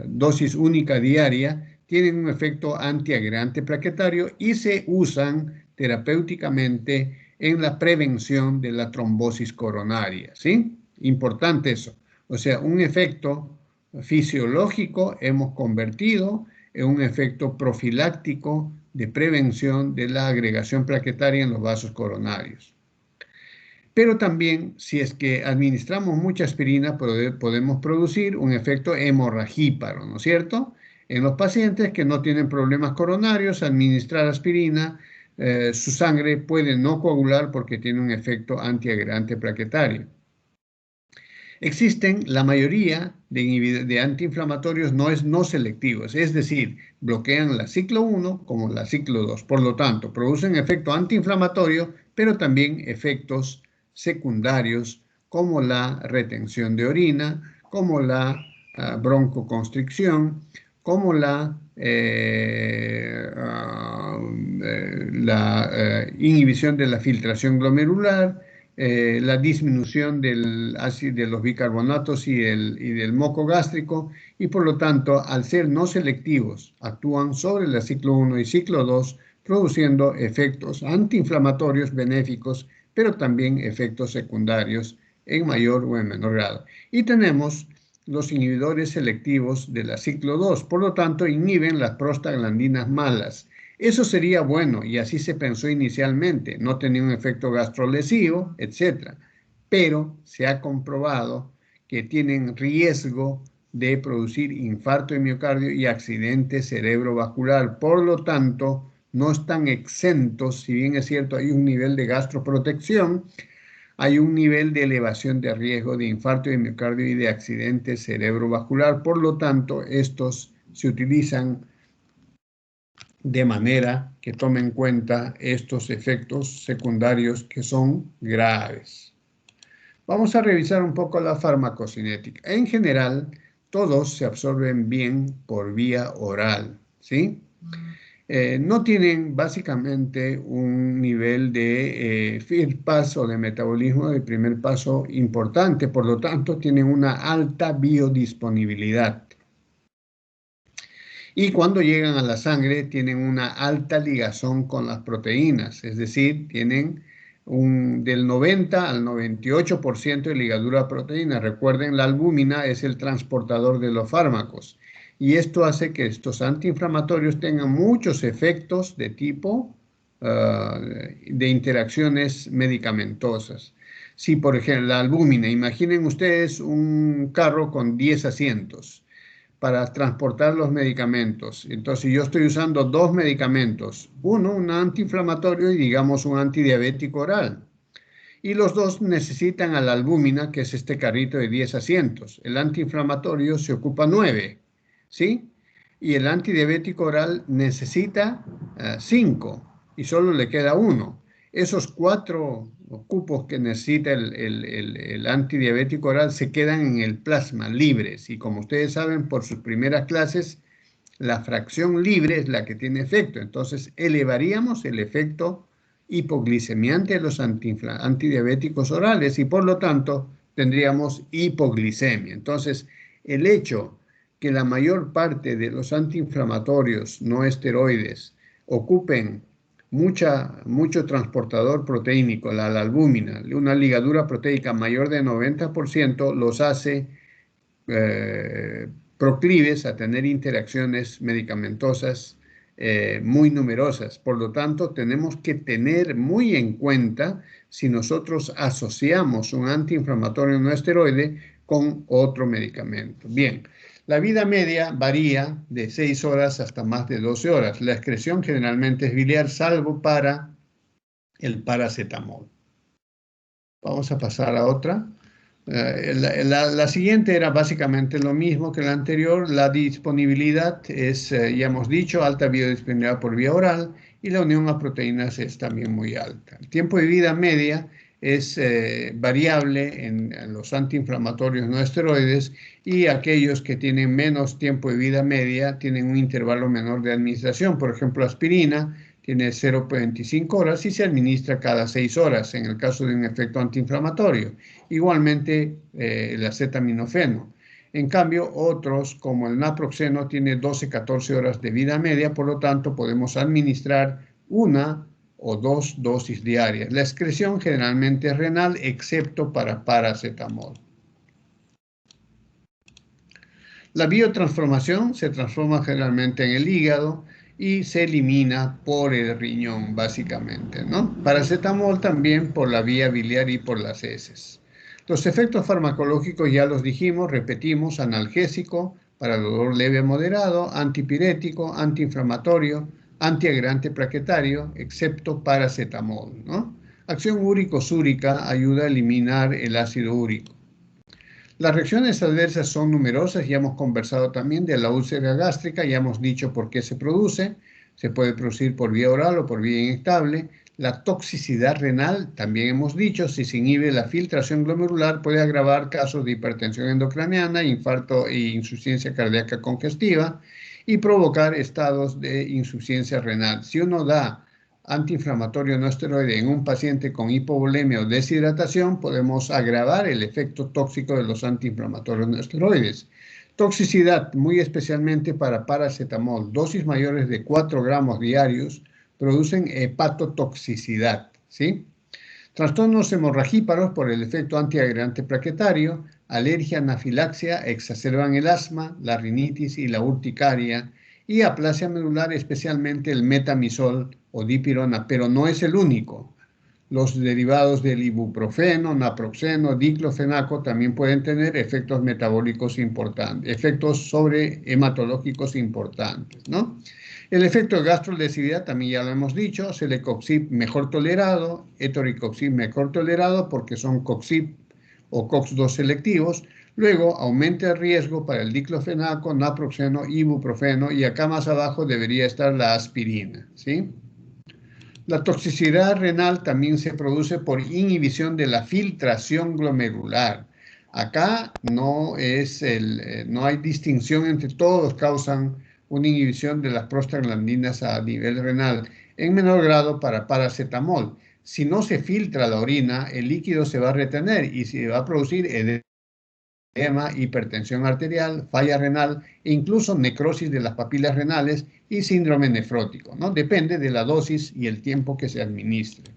dosis única diaria, tienen un efecto antiagregante plaquetario y se usan terapéuticamente en la prevención de la trombosis coronaria, ¿sí? Importante eso. O sea, un efecto fisiológico hemos convertido un efecto profiláctico de prevención de la agregación plaquetaria en los vasos coronarios. Pero también, si es que administramos mucha aspirina, podemos producir un efecto hemorragíparo, ¿no es cierto? En los pacientes que no tienen problemas coronarios, administrar aspirina, su sangre puede no coagular porque tiene un efecto antiagregante plaquetario. Existen la mayoría de antiinflamatorios no selectivos, es decir, bloquean la ciclo 1 como la ciclo 2. Por lo tanto, producen efecto antiinflamatorio, pero también efectos secundarios como la retención de orina, como la broncoconstricción, como la inhibición de la filtración glomerular, la disminución del ácido, de los bicarbonatos y del moco gástrico, y por lo tanto, al ser no selectivos, actúan sobre la ciclo 1 y ciclo 2, produciendo efectos antiinflamatorios benéficos, pero también efectos secundarios en mayor o en menor grado. Y tenemos los inhibidores selectivos de la ciclo 2, por lo tanto, inhiben las prostaglandinas malas. Eso sería bueno y así se pensó inicialmente, no tenía un efecto gastrolesivo, etc. Pero se ha comprobado que tienen riesgo de producir infarto de miocardio y accidente cerebrovascular. Por lo tanto, no están exentos, si bien es cierto, hay un nivel de gastroprotección, hay un nivel de elevación de riesgo de infarto de miocardio y de accidente cerebrovascular. Por lo tanto, estos se utilizan de manera que tome en cuenta estos efectos secundarios que son graves. Vamos a revisar un poco la farmacocinética. En general, todos se absorben bien por vía oral, ¿sí? No tienen básicamente un nivel de first pass o de metabolismo de primer paso importante, por lo tanto, tienen una alta biodisponibilidad. Y cuando llegan a la sangre tienen una alta ligazón con las proteínas, es decir, tienen del 90 al 98% de ligadura a proteínas. Recuerden, la albúmina es el transportador de los fármacos y esto hace que estos antiinflamatorios tengan muchos efectos de tipo de interacciones medicamentosas. Si, por ejemplo, la albúmina, imaginen ustedes un carro con 10 asientos para transportar los medicamentos. Entonces, yo estoy usando dos medicamentos, uno, un antiinflamatorio y digamos un antidiabético oral. Y los dos necesitan a la albúmina, que es este carrito de 10 asientos. El antiinflamatorio se ocupa 9, ¿sí? Y el antidiabético oral necesita 5 y solo le queda uno. Esos 4 cupos que necesita el antidiabético oral se quedan en el plasma libres. Y como ustedes saben por sus primeras clases, la fracción libre es la que tiene efecto. Entonces, elevaríamos el efecto hipoglicemiante de los antidiabéticos orales y por lo tanto tendríamos hipoglicemia. Entonces, el hecho que la mayor parte de los antiinflamatorios no esteroides ocupen mucho transportador proteínico, la albúmina, una ligadura proteica mayor de 90%, los hace proclives a tener interacciones medicamentosas muy numerosas. Por lo tanto, tenemos que tener muy en cuenta si nosotros asociamos un antiinflamatorio no esteroide con otro medicamento. Bien, la vida media varía de 6 horas hasta más de 12 horas. La excreción generalmente es biliar, salvo para el paracetamol. Vamos a pasar a otra. La siguiente era básicamente lo mismo que la anterior. La disponibilidad es, ya hemos dicho, alta biodisponibilidad por vía oral y la unión a proteínas es también muy alta. El tiempo de vida media es variable en los antiinflamatorios no esteroides y aquellos que tienen menos tiempo de vida media tienen un intervalo menor de administración. Por ejemplo, aspirina tiene 0.25 horas y se administra cada 6 horas en el caso de un efecto antiinflamatorio. Igualmente el acetaminofeno. En cambio, otros como el naproxeno tiene 12-14 horas de vida media, por lo tanto podemos administrar una o dos dosis diarias. La excreción generalmente es renal, excepto para paracetamol. La biotransformación se transforma generalmente en el hígado y se elimina por el riñón, básicamente, ¿no? Paracetamol también por la vía biliar y por las heces. Los efectos farmacológicos ya los dijimos, repetimos: analgésico para dolor leve a moderado, antipirético, antiinflamatorio, antiagregante plaquetario, excepto paracetamol, ¿no? Acción úrico-súrica ayuda a eliminar el ácido úrico. Las reacciones adversas son numerosas, ya hemos conversado también de la úlcera gástrica, ya hemos dicho por qué se produce. Se puede producir por vía oral o por vía inyectable. La toxicidad renal, también hemos dicho, si se inhibe la filtración glomerular, puede agravar casos de hipertensión endocraniana, infarto e insuficiencia cardíaca congestiva y provocar estados de insuficiencia renal. Si uno da antiinflamatorio no esteroide en un paciente con hipovolemia o deshidratación, podemos agravar el efecto tóxico de los antiinflamatorios no esteroides. Toxicidad, muy especialmente para paracetamol, dosis mayores de 4 gramos diarios producen hepatotoxicidad, ¿sí? Trastornos hemorragíparos por el efecto antiagregante plaquetario, alergia, anafilaxia, exacerban el asma, la rinitis y la urticaria, y aplasia medular, especialmente el metamizol o dipirona, pero no es el único. Los derivados del ibuprofeno, naproxeno, diclofenaco también pueden tener efectos metabólicos importantes, efectos sobre hematológicos importantes, ¿no? El efecto de gastrolesividad también ya lo hemos dicho: celecoxib mejor tolerado, etoricoxib mejor tolerado porque son coxib o COX-2 selectivos. Luego aumenta el riesgo para el diclofenaco, naproxeno, ibuprofeno, y acá más abajo debería estar la aspirina, ¿sí? La toxicidad renal también se produce por inhibición de la filtración glomerular. Acá no hay distinción entre todos, causan una inhibición de las prostaglandinas a nivel renal, en menor grado para paracetamol. Si no se filtra la orina, el líquido se va a retener y se va a producir edema, hipertensión arterial, falla renal e incluso necrosis de las papilas renales y síndrome nefrótico, ¿no? Depende de la dosis y el tiempo que se administre.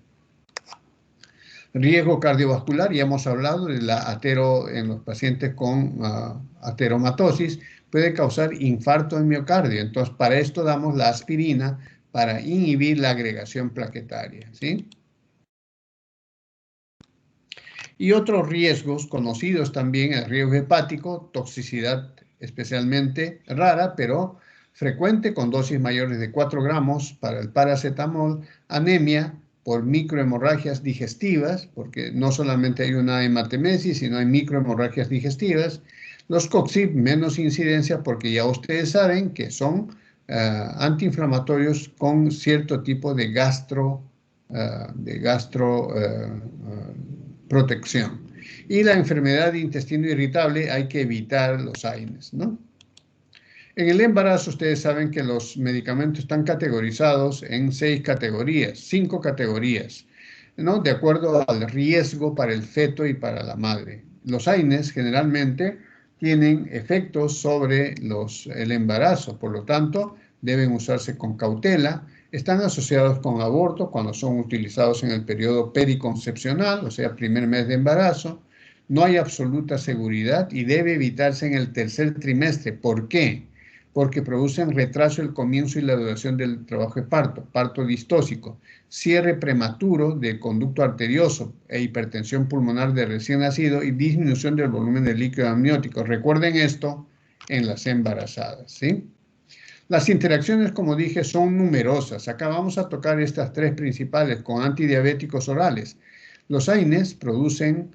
Riesgo cardiovascular, ya hemos hablado de la en los pacientes con ateromatosis, puede causar infarto en miocardio. Entonces, para esto damos la aspirina para inhibir la agregación plaquetaria, ¿sí? Y otros riesgos conocidos también: el riesgo hepático, toxicidad especialmente rara, pero frecuente, con dosis mayores de 4 gramos para el paracetamol, anemia por microhemorragias digestivas, porque no solamente hay una hematemesis, sino hay microhemorragias digestivas. Los COXIB, menos incidencia, porque ya ustedes saben que son antiinflamatorios con cierto tipo de protección. Y la enfermedad de intestino irritable, hay que evitar los AINES, ¿no? En el embarazo, ustedes saben que los medicamentos están categorizados en 5 categorías, ¿no? De acuerdo al riesgo para el feto y para la madre. Los AINES generalmente tienen efectos sobre el embarazo, por lo tanto, deben usarse con cautela. Están asociados con aborto cuando son utilizados en el periodo periconcepcional, o sea, primer mes de embarazo. No hay absoluta seguridad y debe evitarse en el tercer trimestre. ¿Por qué? Porque producen retraso el comienzo y la duración del trabajo de parto, parto distóxico, cierre prematuro del conducto arterioso e hipertensión pulmonar de recién nacido y disminución del volumen del líquido amniótico. Recuerden esto en las embarazadas, ¿sí? Las interacciones, como dije, son numerosas. Acá vamos a tocar estas 3 principales con antidiabéticos orales. Los AINES potencian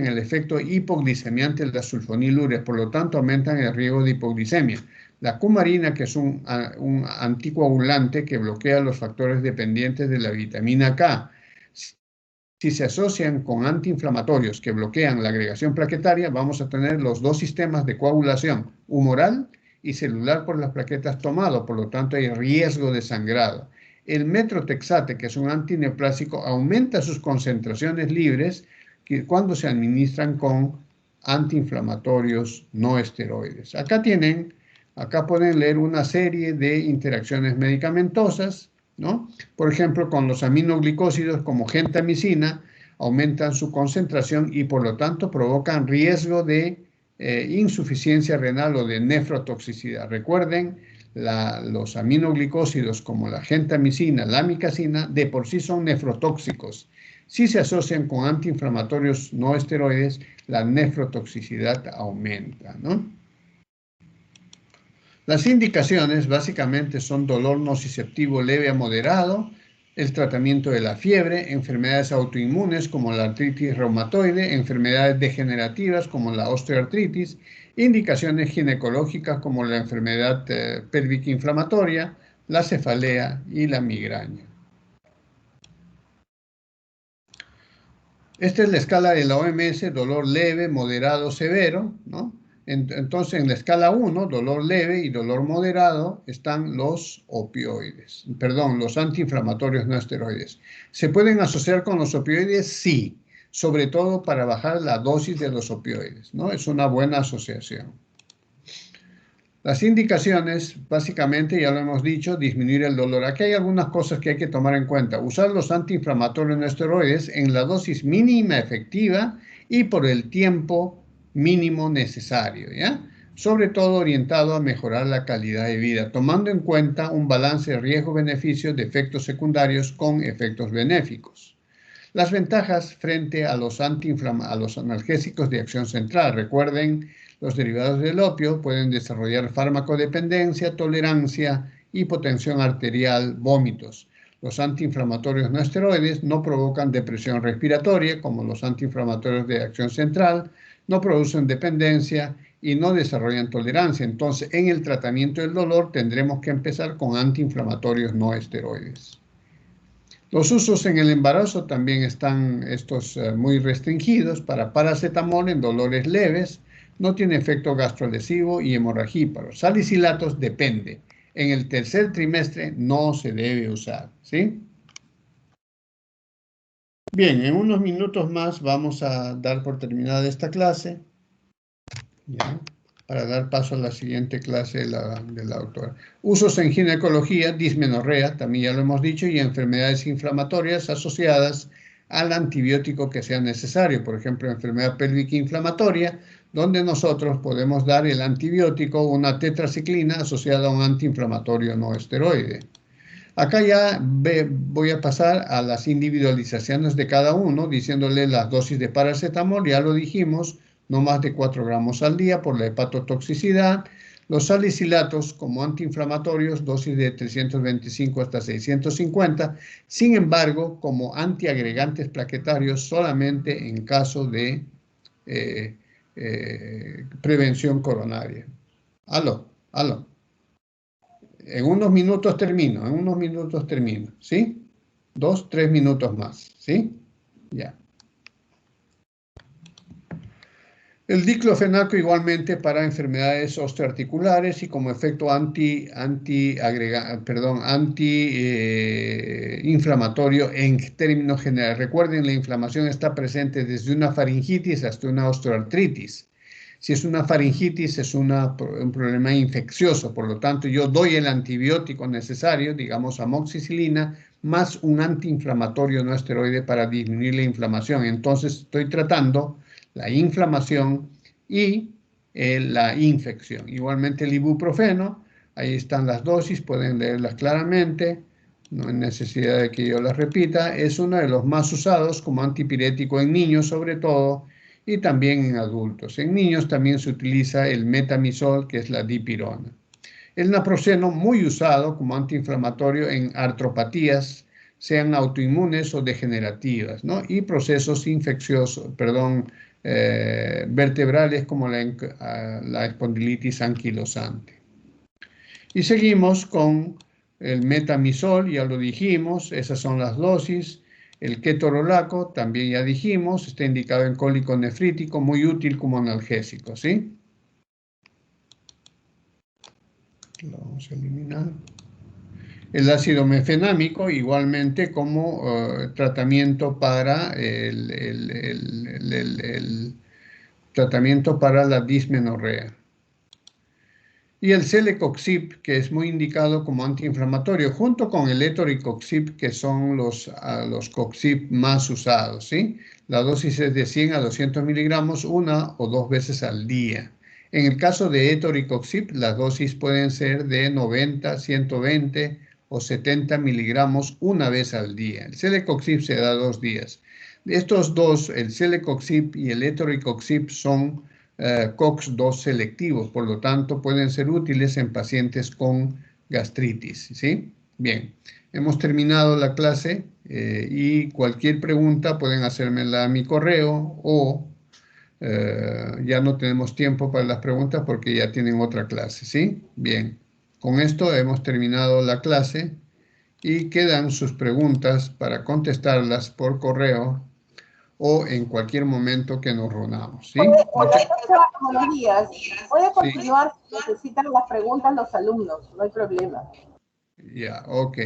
el efecto hipoglicemiante de la sulfonilurea, por lo tanto aumentan el riesgo de hipoglicemia. La cumarina, que es un anticoagulante que bloquea los factores dependientes de la vitamina K, si se asocian con antiinflamatorios que bloquean la agregación plaquetaria, vamos a tener los 2 sistemas de coagulación, humoral y celular por las plaquetas tomado, por lo tanto hay riesgo de sangrado. El metrotexate, que es un antineoplásico, aumenta sus concentraciones libres cuando se administran con antiinflamatorios no esteroides. Acá pueden leer una serie de interacciones medicamentosas, ¿no? Por ejemplo, con los aminoglicósidos como gentamicina, aumentan su concentración y por lo tanto provocan riesgo de insuficiencia renal o de nefrotoxicidad. Recuerden, los aminoglicósidos como la gentamicina, la amicacina, de por sí son nefrotóxicos. Si se asocian con antiinflamatorios no esteroides, la nefrotoxicidad aumenta, ¿no? Las indicaciones básicamente son dolor nociceptivo leve a moderado, el tratamiento de la fiebre, enfermedades autoinmunes como la artritis reumatoide, enfermedades degenerativas como la osteoartritis, indicaciones ginecológicas como la enfermedad pélvica inflamatoria, la cefalea y la migraña. Esta es la escala de la OMS, dolor leve, moderado, severo, ¿no? Entonces, en la escala 1, dolor leve y dolor moderado, están los opioides, perdón, los antiinflamatorios no esteroides. ¿Se pueden asociar con los opioides? Sí, sobre todo para bajar la dosis de los opioides, ¿no? Es una buena asociación. Las indicaciones, básicamente, ya lo hemos dicho, disminuir el dolor. Aquí hay algunas cosas que hay que tomar en cuenta. Usar los antiinflamatorios no esteroides en la dosis mínima efectiva y por el tiempo mínimo necesario, ¿ya? Sobre todo orientado a mejorar la calidad de vida, tomando en cuenta un balance de riesgo-beneficio de efectos secundarios con efectos benéficos. Las ventajas frente a los analgésicos de acción central. Recuerden, los derivados del opio pueden desarrollar farmacodependencia, tolerancia, hipotensión arterial, vómitos. Los antiinflamatorios no esteroides no provocan depresión respiratoria, como los antiinflamatorios de acción central, no producen dependencia y no desarrollan tolerancia. Entonces, en el tratamiento del dolor tendremos que empezar con antiinflamatorios no esteroides. Los usos en el embarazo también están muy restringidos. Para paracetamol en dolores leves, no tiene efecto gastrolesivo y hemorragíparo. Salicilatos depende. En el tercer trimestre no se debe usar, ¿sí? Bien, en unos minutos más vamos a dar por terminada esta clase, ¿ya? Para dar paso a la siguiente clase de la doctora. Usos en ginecología, dismenorrea, también ya lo hemos dicho, y enfermedades inflamatorias asociadas al antibiótico que sea necesario. Por ejemplo, enfermedad pélvica inflamatoria, donde nosotros podemos dar el antibiótico, una tetraciclina asociada a un antiinflamatorio no esteroide. Acá ya voy a pasar a las individualizaciones de cada uno, diciéndole las dosis de paracetamol, ya lo dijimos, no más de 4 gramos al día por la hepatotoxicidad. Los salicilatos como antiinflamatorios, dosis de 325 hasta 650. Sin embargo, como antiagregantes plaquetarios solamente en caso de prevención coronaria. Aló. En unos minutos termino, ¿sí? 2, 3 minutos más, ¿sí? Ya. El diclofenaco igualmente para enfermedades osteoarticulares y como efecto anti-inflamatorio en términos generales. Recuerden, la inflamación está presente desde una faringitis hasta una osteoartritis. Si es una faringitis, es un problema infeccioso, por lo tanto yo doy el antibiótico necesario, digamos amoxicilina, más un antiinflamatorio no esteroide para disminuir la inflamación. Entonces estoy tratando la inflamación y la infección. Igualmente el ibuprofeno, ahí están las dosis, pueden leerlas claramente, no hay necesidad de que yo las repita. Es uno de los más usados como antipirético en niños sobre todo, y también en adultos. En niños también se utiliza el metamizol, que es la dipirona. El naproxeno, muy usado como antiinflamatorio en artropatías, sean autoinmunes o degenerativas, ¿no? Y procesos infecciosos, vertebrales como la espondilitis anquilosante. Y seguimos con el metamizol, ya lo dijimos, esas son las dosis. El ketorolaco, también ya dijimos, está indicado en cólico nefrítico, muy útil como analgésico, ¿sí? Lo vamos a eliminar. El ácido mefenámico, igualmente como tratamiento para tratamiento para la dismenorrea. Y el celecoxib, que es muy indicado como antiinflamatorio, junto con el etoricoxib, que son los coxib más usados, ¿sí? La dosis es de 100 a 200 miligramos, una o dos veces al día. En el caso de etoricoxib, las dosis pueden ser de 90, 120 o 70 miligramos una vez al día. El celecoxib se da 2 días. Estos dos, el celecoxib y el etoricoxib, son COX-2 selectivos, por lo tanto pueden ser útiles en pacientes con gastritis, ¿sí? Bien, hemos terminado la clase y cualquier pregunta pueden hacérmela a mi correo o ya no tenemos tiempo para las preguntas porque ya tienen otra clase, ¿sí? Bien, con esto hemos terminado la clase y quedan sus preguntas para contestarlas por correo o en cualquier momento que nos reunamos, ¿sí? Hola, profesor, buenos días. Puede Sí, continuar si necesitan las preguntas los alumnos, no hay problema. ya, ok.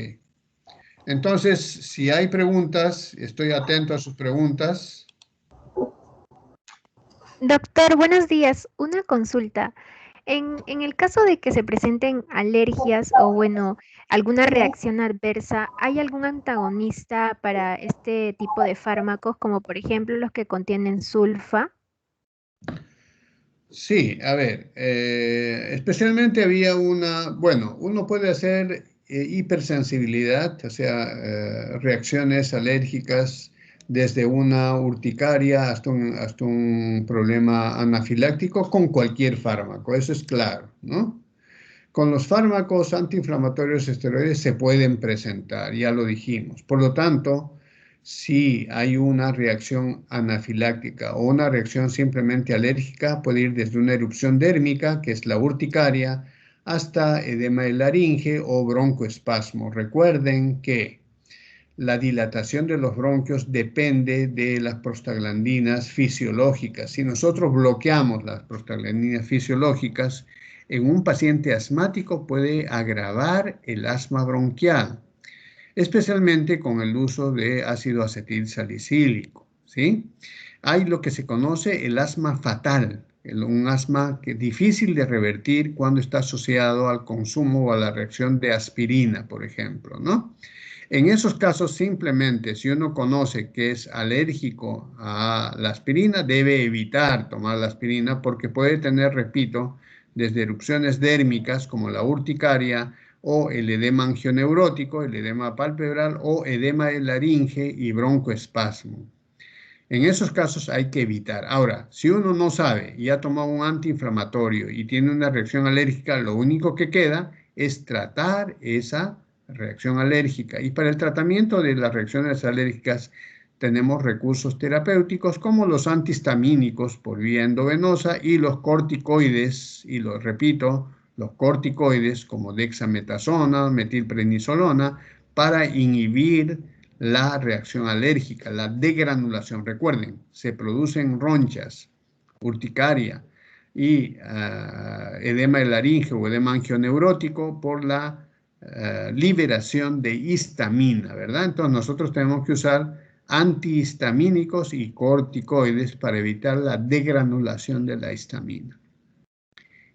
Entonces, si hay preguntas, estoy atento a sus preguntas. Doctor, buenos días. Una consulta. En el caso de que se presenten alergias o, bueno, alguna reacción adversa, ¿hay algún antagonista para este tipo de fármacos, como por ejemplo los que contienen sulfa? Sí, a ver, especialmente había bueno, uno puede hacer hipersensibilidad, o sea, reacciones alérgicas desde una urticaria hasta un problema anafiláctico con cualquier fármaco, eso es claro, ¿no? Con los fármacos antiinflamatorios esteroides se pueden presentar, ya lo dijimos. Por lo tanto, si hay una reacción anafiláctica o una reacción simplemente alérgica, puede ir desde una erupción dérmica, que es la urticaria, hasta edema de laringe o broncoespasmo. Recuerden que la dilatación de los bronquios depende de las prostaglandinas fisiológicas. Si nosotros bloqueamos las prostaglandinas fisiológicas, en un paciente asmático puede agravar el asma bronquial, especialmente con el uso de ácido acetil salicílico, ¿sí? Hay lo que se conoce el asma fatal, un asma que es difícil de revertir cuando está asociado al consumo o a la reacción de aspirina, por ejemplo, ¿no? En esos casos, simplemente, si uno conoce que es alérgico a la aspirina, debe evitar tomar la aspirina porque puede tener, repito, desde erupciones dérmicas como la urticaria o el edema angioneurótico, el edema palpebral o edema de laringe y broncoespasmo. En esos casos hay que evitar. Ahora, si uno no sabe y ha tomado un antiinflamatorio y tiene una reacción alérgica, lo único que queda es tratar esa reacción alérgica. Y para el tratamiento de las reacciones alérgicas tenemos recursos terapéuticos como los antihistamínicos por vía endovenosa y los corticoides, y lo repito, los corticoides como dexametasona, metilprednisolona, para inhibir la reacción alérgica, la degranulación. Recuerden, se producen ronchas, urticaria y edema de laringe o edema angioneurótico por la liberación de histamina, ¿verdad? Entonces nosotros tenemos que usar antihistamínicos y corticoides para evitar la degranulación de la histamina.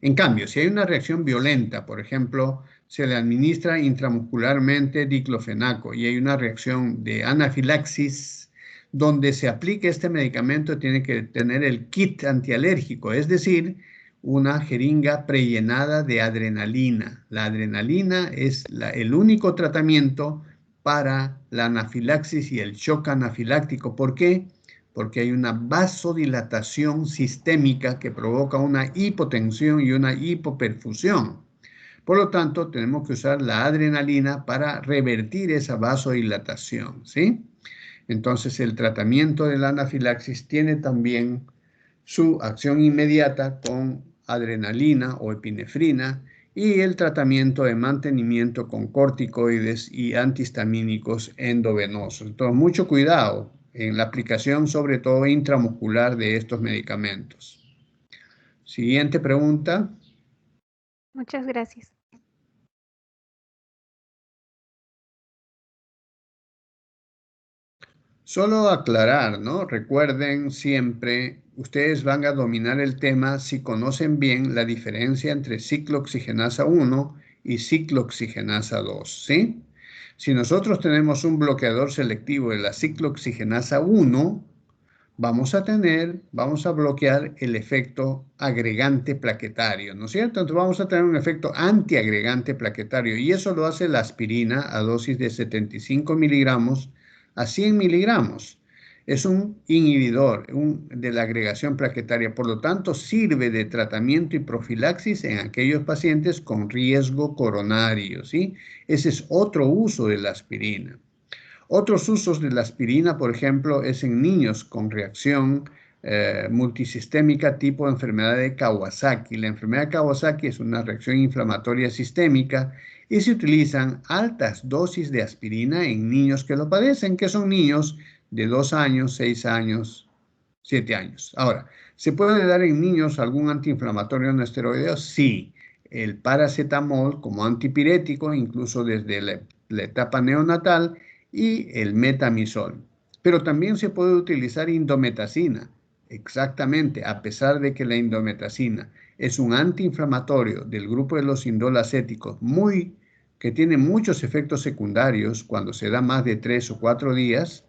En cambio, si hay una reacción violenta, por ejemplo, se le administra intramuscularmente diclofenaco y hay una reacción de anafilaxis, donde se aplique este medicamento tiene que tener el kit antialérgico, es decir, una jeringa prellenada de adrenalina. La adrenalina es el único tratamiento para la anafilaxis y el shock anafiláctico. ¿Por qué? Porque hay una vasodilatación sistémica que provoca una hipotensión y una hipoperfusión. Por lo tanto, tenemos que usar la adrenalina para revertir esa vasodilatación, ¿sí? Entonces, el tratamiento de la anafilaxis tiene también su acción inmediata con adrenalina o epinefrina y el tratamiento de mantenimiento con corticoides y antihistamínicos endovenosos. Entonces, mucho cuidado en la aplicación, sobre todo intramuscular, de estos medicamentos. Siguiente pregunta. Muchas gracias. Solo aclarar, ¿no? Recuerden siempre, ustedes van a dominar el tema si conocen bien la diferencia entre ciclooxigenasa 1 y ciclooxigenasa 2, ¿sí? Si nosotros tenemos un bloqueador selectivo de la ciclooxigenasa 1, vamos a bloquear el efecto agregante plaquetario, ¿no es cierto? Entonces vamos a tener un efecto antiagregante plaquetario y eso lo hace la aspirina a dosis de 75 miligramos a 100 miligramos. Es un inhibidor de la agregación plaquetaria, por lo tanto sirve de tratamiento y profilaxis en aquellos pacientes con riesgo coronario, ¿sí? Ese es otro uso de la aspirina. Otros usos de la aspirina, por ejemplo, es en niños con reacción multisistémica tipo enfermedad de Kawasaki. La enfermedad de Kawasaki es una reacción inflamatoria sistémica y se utilizan altas dosis de aspirina en niños que lo padecen, que son niños de 2 años, 6 años, 7 años. Ahora, ¿se puede dar en niños algún antiinflamatorio no esteroideo? Sí. El paracetamol como antipirético, incluso desde la etapa neonatal, y el metamizol. Pero también se puede utilizar indometacina, exactamente, a pesar de que la indometacina es un antiinflamatorio del grupo de los indolacéticos que tiene muchos efectos secundarios cuando se da más de 3 o 4 días.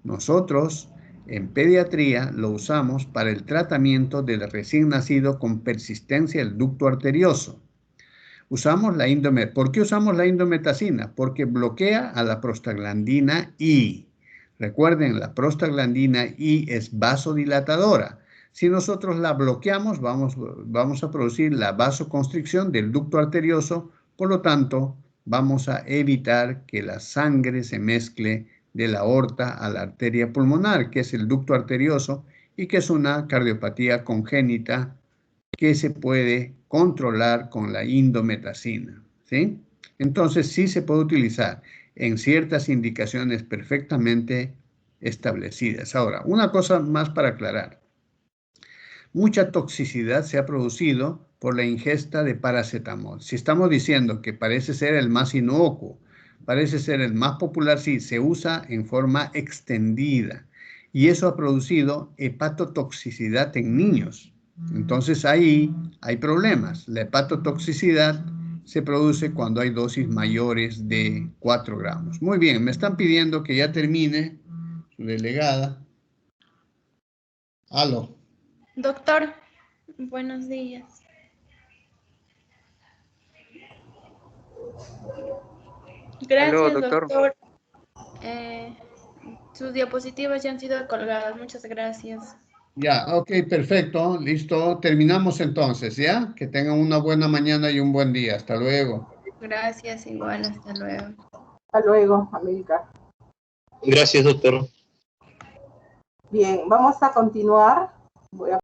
Nosotros en pediatría lo usamos para el tratamiento del recién nacido con persistencia del ducto arterioso. Usamos la ¿Por qué usamos la indometacina? Porque bloquea a la prostaglandina I. Recuerden, la prostaglandina I es vasodilatadora. Si nosotros la bloqueamos, vamos a producir la vasoconstricción del ducto arterioso, por lo tanto, vamos a evitar que la sangre se mezcle de la aorta a la arteria pulmonar, que es el ducto arterioso y que es una cardiopatía congénita que se puede controlar con la indometacina, ¿sí? Entonces sí se puede utilizar en ciertas indicaciones perfectamente establecidas. Ahora, una cosa más para aclarar. Mucha toxicidad se ha producido por la ingesta de paracetamol. Si estamos diciendo que parece ser el más inocuo, parece ser el más popular, sí, se usa en forma extendida. Y eso ha producido hepatotoxicidad en niños. Entonces ahí hay problemas. La hepatotoxicidad se produce cuando hay dosis mayores de 4 gramos. Muy bien, me están pidiendo que ya termine su delegada. Aló. Doctor, buenos días. Gracias, Aló, doctor. doctor. Sus diapositivas ya han sido colgadas. Muchas gracias. Ya, ok, perfecto, listo. Terminamos entonces, ¿ya? Que tengan una buena mañana y un buen día. Hasta luego. Gracias, igual. Hasta luego. Hasta luego, América. Gracias, doctor. Bien, vamos a continuar. Voy a